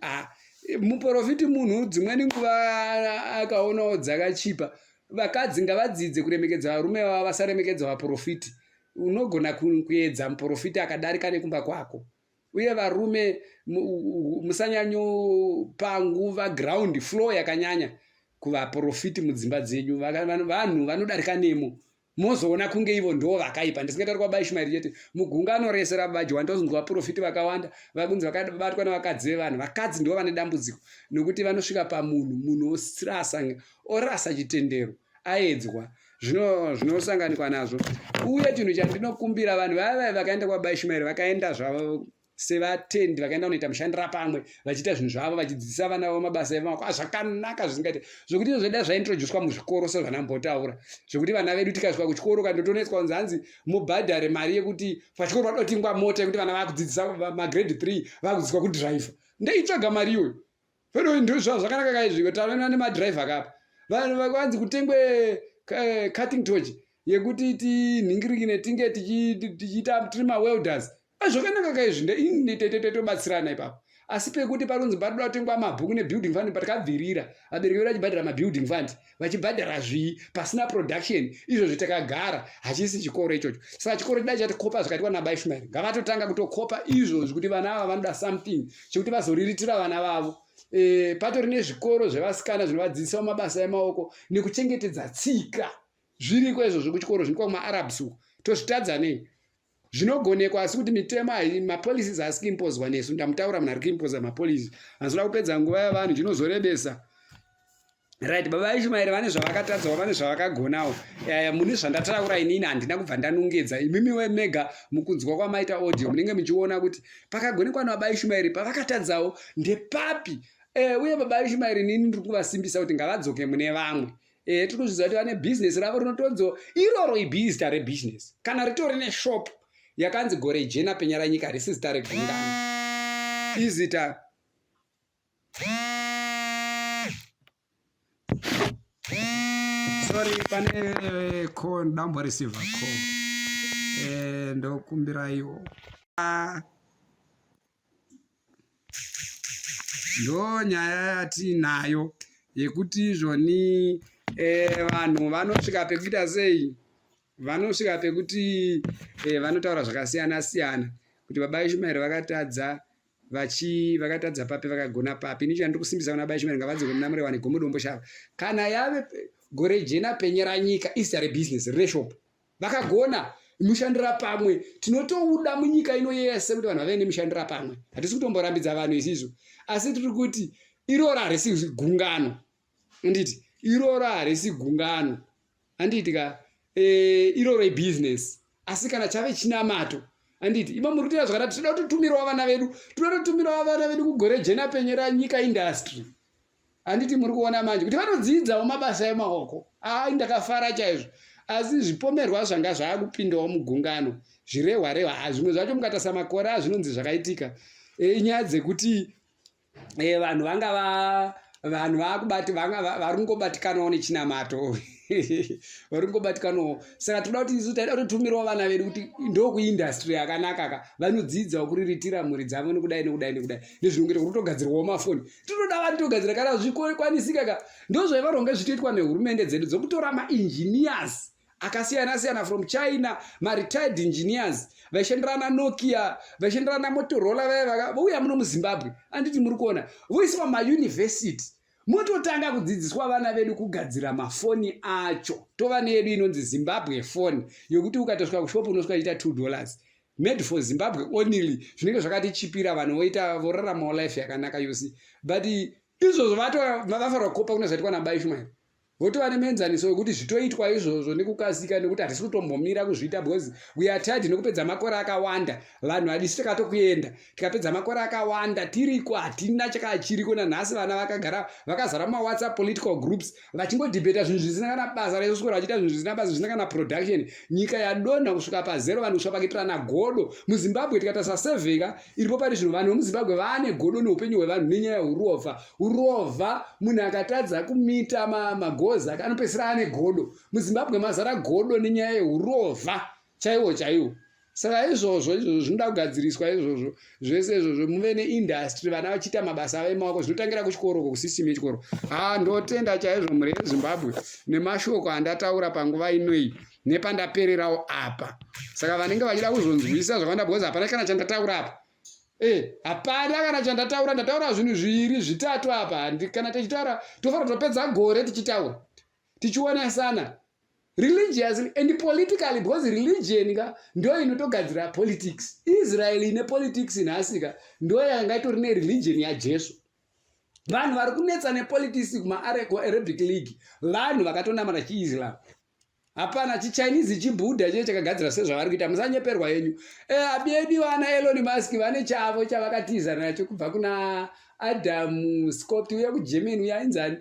Muprofiti munhu dzimweni nguva akaonawo dzakachipa. Vakadzi ngavadzidze kuremekedza varume vavo vasaremekedza vaprofiti. Unogona kuedza muprofiti akadarika nekumba kwako. Uye varume musanyanyopa nguva ground floor yakanyanya kuvaprofiti mudzimba dzenyu. Vanhu vanodarika nemo mozoona kunge ivo ndo vakaipa. Ndisingatauri kwaBaba Ishmael chete, mugungano rese rabajwa ndozonzwa vaprofiti vakawanda vakunzi vakabatwa navakadzi vevanhu. Vakadzi ndivo vane dambudziko, nokuti vanosvika pamunhu orasa chitendero, aedzwa, zvinosanganikwa nazvo. Uye chinhu chandinokumbira vanhu vaya vakaenda kwaBaba Ishmael vakaenda zvavo sevatendi, vakaenda kunoita mushandira pamwe, vachiita zvinhu zvavo, vachidzidzisa vana vavo mabasa emaoko, zvakanaka zvisingaite, zvokuti zvoda zvaintroduced muzvikoro sezvanambotaura, zvokuti vana vedu tikasvika kuchikoro kandotonetswa kunzi hanzi mubhadhare mari yekuti pachikoro padotingwa mota yekuti vana vakudzidzisa magrade 3 vakudzidziswa kudhiraivha. Ndeitsvaga mari iyoyo. Pero ndizvo zvakanaka kaizviko, taona nemadhiraivha kapa vanhu vakanzi kutengwe cutting torch yekuti tinhingirikine tinge tichiita tiri mawelders. Zvakanaka kaizvi tobatsirana ipapo. Asi pekuti parunzi padoda kutengwa mabhuku nebuilding fund, patakabvirira vabereki vedu vachibhadhara mabuilding fund, vachibhadhara zvii pasina production, izvo zvitakagara hachisi chikoro ichocho. Saka chikoro chidai chatikopa zvakaitwa naBaba Ishmael, ngavatotanga kutokopa izvozvi kuti vana ava vanoda something chekuti vazoriritira vana vavo. Patori nezvikoro zvevasikana zvinovadzidzisa mabasa emaoko nekuchengetedza tsika, zviriko izvozvo kuchikoro zvinoitwa kumaArabs uko. Tozvitadza nei? Zvinogonekwa, asi kuti mitemo mapolicies haasi kuimpozwa nesu. Ndamutaura munhu ari kuimpoza mapolisi, hazvoda kupedza nguva yavanhu, zvinozorebesa. Right, Baba Ishmael vane zvavakatadzawo, vane zvavakagonawo. Mune zvandataura inini handina kubva ndanongedza. Imimi mega mukunzwa kwamaita audio munenge muchiona kuti pakagonekwa naBaba Ishmael pavakatadzawo ndepapi. Uye Baba Ishmael inini ndiri kuvasimbisa kuti ngavadzoke mune vamwe. Tiri kuzviziva kuti vane bhizinesi ravo rinotonzo iroro ibhizita rebhizinesi. Kana ritori neshop yakanzi Gore Jena Penyera Nyika risi zita regungano. Izita sorry, pane call dambo receiver call. Ndokumbira iwo. Ndo nyaya yatinayo yekuti izvoni vanhu vanosvika pekuita sei? Vanosvika pekuti vanotaura zvakasiyana siyana kuti Baba Ishmael vakatadza, vakatadza papi, vakagona papi. Ini chandiri kusimbisa kuna Baba Ishmael ngavadzoke muna mure wane gomudombo shava. Kana yave Gore Jena Penyera Nyika isita rebusiness reshop, vakagona mushandira pamwe. Tinotouda munyika ino yese kuti vanhu vave nemushandira pamwe. Hatisi kutomborambidza vanhu izizvo, asi tiri kuti iroro harisi gungano. Anditi iroro harisi gungano, anditi ka iroro ibusiness. Asi kana chave chinamato, anditi ima muri kuita zvakadai, tinoda kutumirawo vana vedu, tinoda kutumirawo vana vedu kuGore Jena Penyera Nyika industry. Anditi muri kuona manje kuti vanodzidzawo mabasa emaoko. Ndakafara chaizvo. Asi zvipomerwa zvanga zvakupindawo mugungano, zvirehwa zvimwe zvacho mukatasa makore azvinonzi zvakaitika. Inyaya dzekuti vanhu vanhu vakubati varingobatikanawo nechinamato. Varingobatikanawo. Saka toda kuti isu taida kutumirawo vana vedu kuti ndokuindustry yakanaka vanodzidzawo kuriritira mhuri dzavo nekudai. Nezvinongera kutogadzirwawo mafoni. Tinoda vanhu togadzira kana zvikwanisika ndozvaivaronge zvitoitwa nehurumende dzedu dzokutora ma-engineers akasiyana siyana from China, ma-retired engineers vaishandirana Nokia, vaishandirana Motorola, vauya muno muZimbabwe. Anditi muri kuona voiswa mauniversity, mototanga kudzidziswa vana vedu kugadzira mafoni acho. Tova neyedu inonzi Zimbabwe phone yokuti ukatosvika kushopu unosvika ichiita $2 made for Zimbabwe only. Zvinenge zvakatichipira, vanhu vorarama life yakanaka yose. But izvozvo vafarwa kukopa kuna zvaitwa naBaba Ishmael. Votova nemenzaniso yokuti zvitoitwa izvozvo nekukasika, nekuti hatisi kutombomira kuzviita because we are tired nekupedza makore akawanda. Vanhu hadisi takatokuenda, tikapedza makore akawanda tiriko, hatina chakachiriko. Nanhasi vana vakagara vakazara muma-WhatsApp political groups vachingodhibheta zvinhu zvisina kana basa, reiswera vachiita zvinhu zvisina basa, zvisina kana production. Nyika yadonha kusvika pa0, vanhu kusvika pakitirana godo. MuZimbabwe tikatasa sevheka iripo pari zvino, vanhu vemuZimbabwe vaane godo neupenyu hwevanhu nenyaya yeurova. Urova, munhu akatadza kumita magoza anopedzisira ane godo. MuZimbabwe mazara godo nenyaya yeurova chaiwo. Saka izvozvo zvinoda kugadziriswa izvozvo. Zvese izvozvo muve neindustry, vana vachiita mabasa emaoko. Zvinotangira kuchikoro, kusisitemu yechikoro. Ndotenda chaizvo mhuri yeZimbabwe nemashoko andataura panguva inoi nepandapererawo apa. Saka vanenge vachida kuzonzwisa zvakawanda because hapana kana chandataura apa. Hapana kana chandataura, ndataura zvinhu 2 3 apa. Kana tichitaura tofanira kutopedza gore tichitaura, tichionesana. religiously and politically, because religion ndio inotogadzira politics. Israel ine politics inasika ndio yanga itori ne religion yaJesu. Vanhu vari kunetsa nepolitics kuma-Arabic League vanhu vakatonamata chiIslam. Hapana chiChinese chiBuddha chee chakagadzira sezvavari kuita. Musanyeperwa yenyu. Abedi vana Elon Musk vane chavo chavakatiza nacho kubva kuna Adam Scott uya kuGermany uya inzani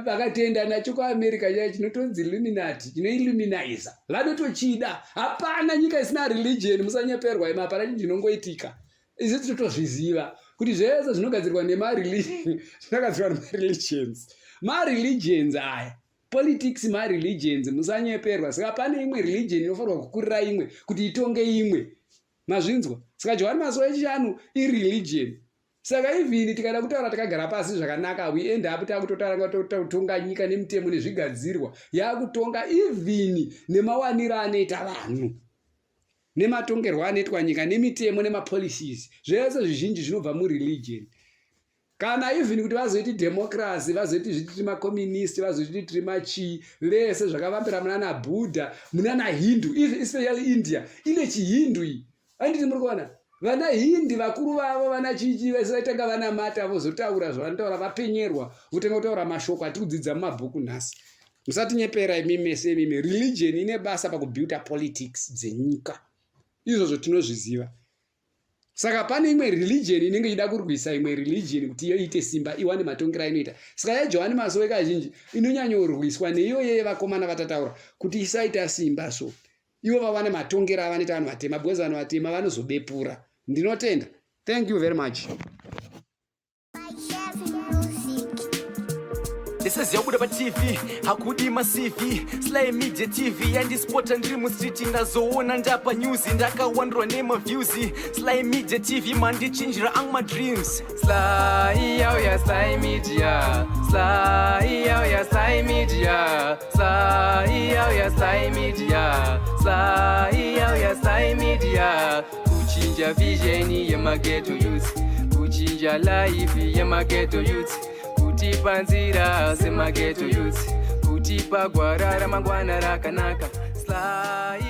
vakatenda nacho kuAmerica chaicho chinotonzi Illuminati chinoilluminaiza. Vanotochida. Hapana nyika isina religion. Musanyeperwa hapana chinongoitika. Izvi totozviziva kuti zvese zvinogadzirwa nemareligion zvinogadzirwa nemareligions. Mareligions aya politics mareligions musanyeperwa. Saka pane imwe religion inofanirwa kukurira imwe kuti itonge imwe. Mazvinzwa? Saka Johani Masowe echishanu ireligion. Saka even tikada kutaura takagara pasi zvakanaka we end up takutotaura kutonga nyika nemitemo nezvigadzirwa yakutonga even nemawaniro anoita vanhu. Nematongerwa anoitwa nyika nemitemo nemapolicies zvese zvizhinji zvinobva mureligion. Kana even kuti vazoiti democracy, vazoiti zvitiri makommunist, vazoiti tiri machi vese zvakavambira munana Buddha, munana Hindu, especially India ine chihindu iyi. Anditi muri kuona vana Hindi vakuru vavo vana chichi vese vaitanga vana mata vozotaura zvavanotaura vapenyerwa votenga kutaura mashoko atikudzidza mumabhuku nhasi. Musatinyepera imimi mese imimi. Religion ine basa pakubuilda politics dzenyika. Izvozvo tinozviziva. Saka pane imwe religion inenge ida kurwisa imwe religion kuti iyo ite simba iwane matongero inoita. Saka yaJohani Masowe kazhinji inonyanyorwiswa neiyo yevakomana vatataura kuti isaita simba so ivo vawane matongero avanoita vanhu vatema, because vanhu vatema vanozobepura. Ndinotenda. Thank you very much. This is Yabuda TV, Hakudi Masivi, Sly Media TV, and this sport and dream street in the zone and up news in Daka wonder name of Vusi. Sly Media TV, man, they change my dreams. Sly, yeah, Sly Media. Sly, yeah, Sly Media. Sly, yeah, Sly Media. Sly, yeah, Sly Media. Kuchinja vision, yeah, ghetto youth. Kuchinja life, yeah, ghetto youth. Kutipa nzira sema ghetto youth, kutipa gwara ramangwana rakanaka. Sly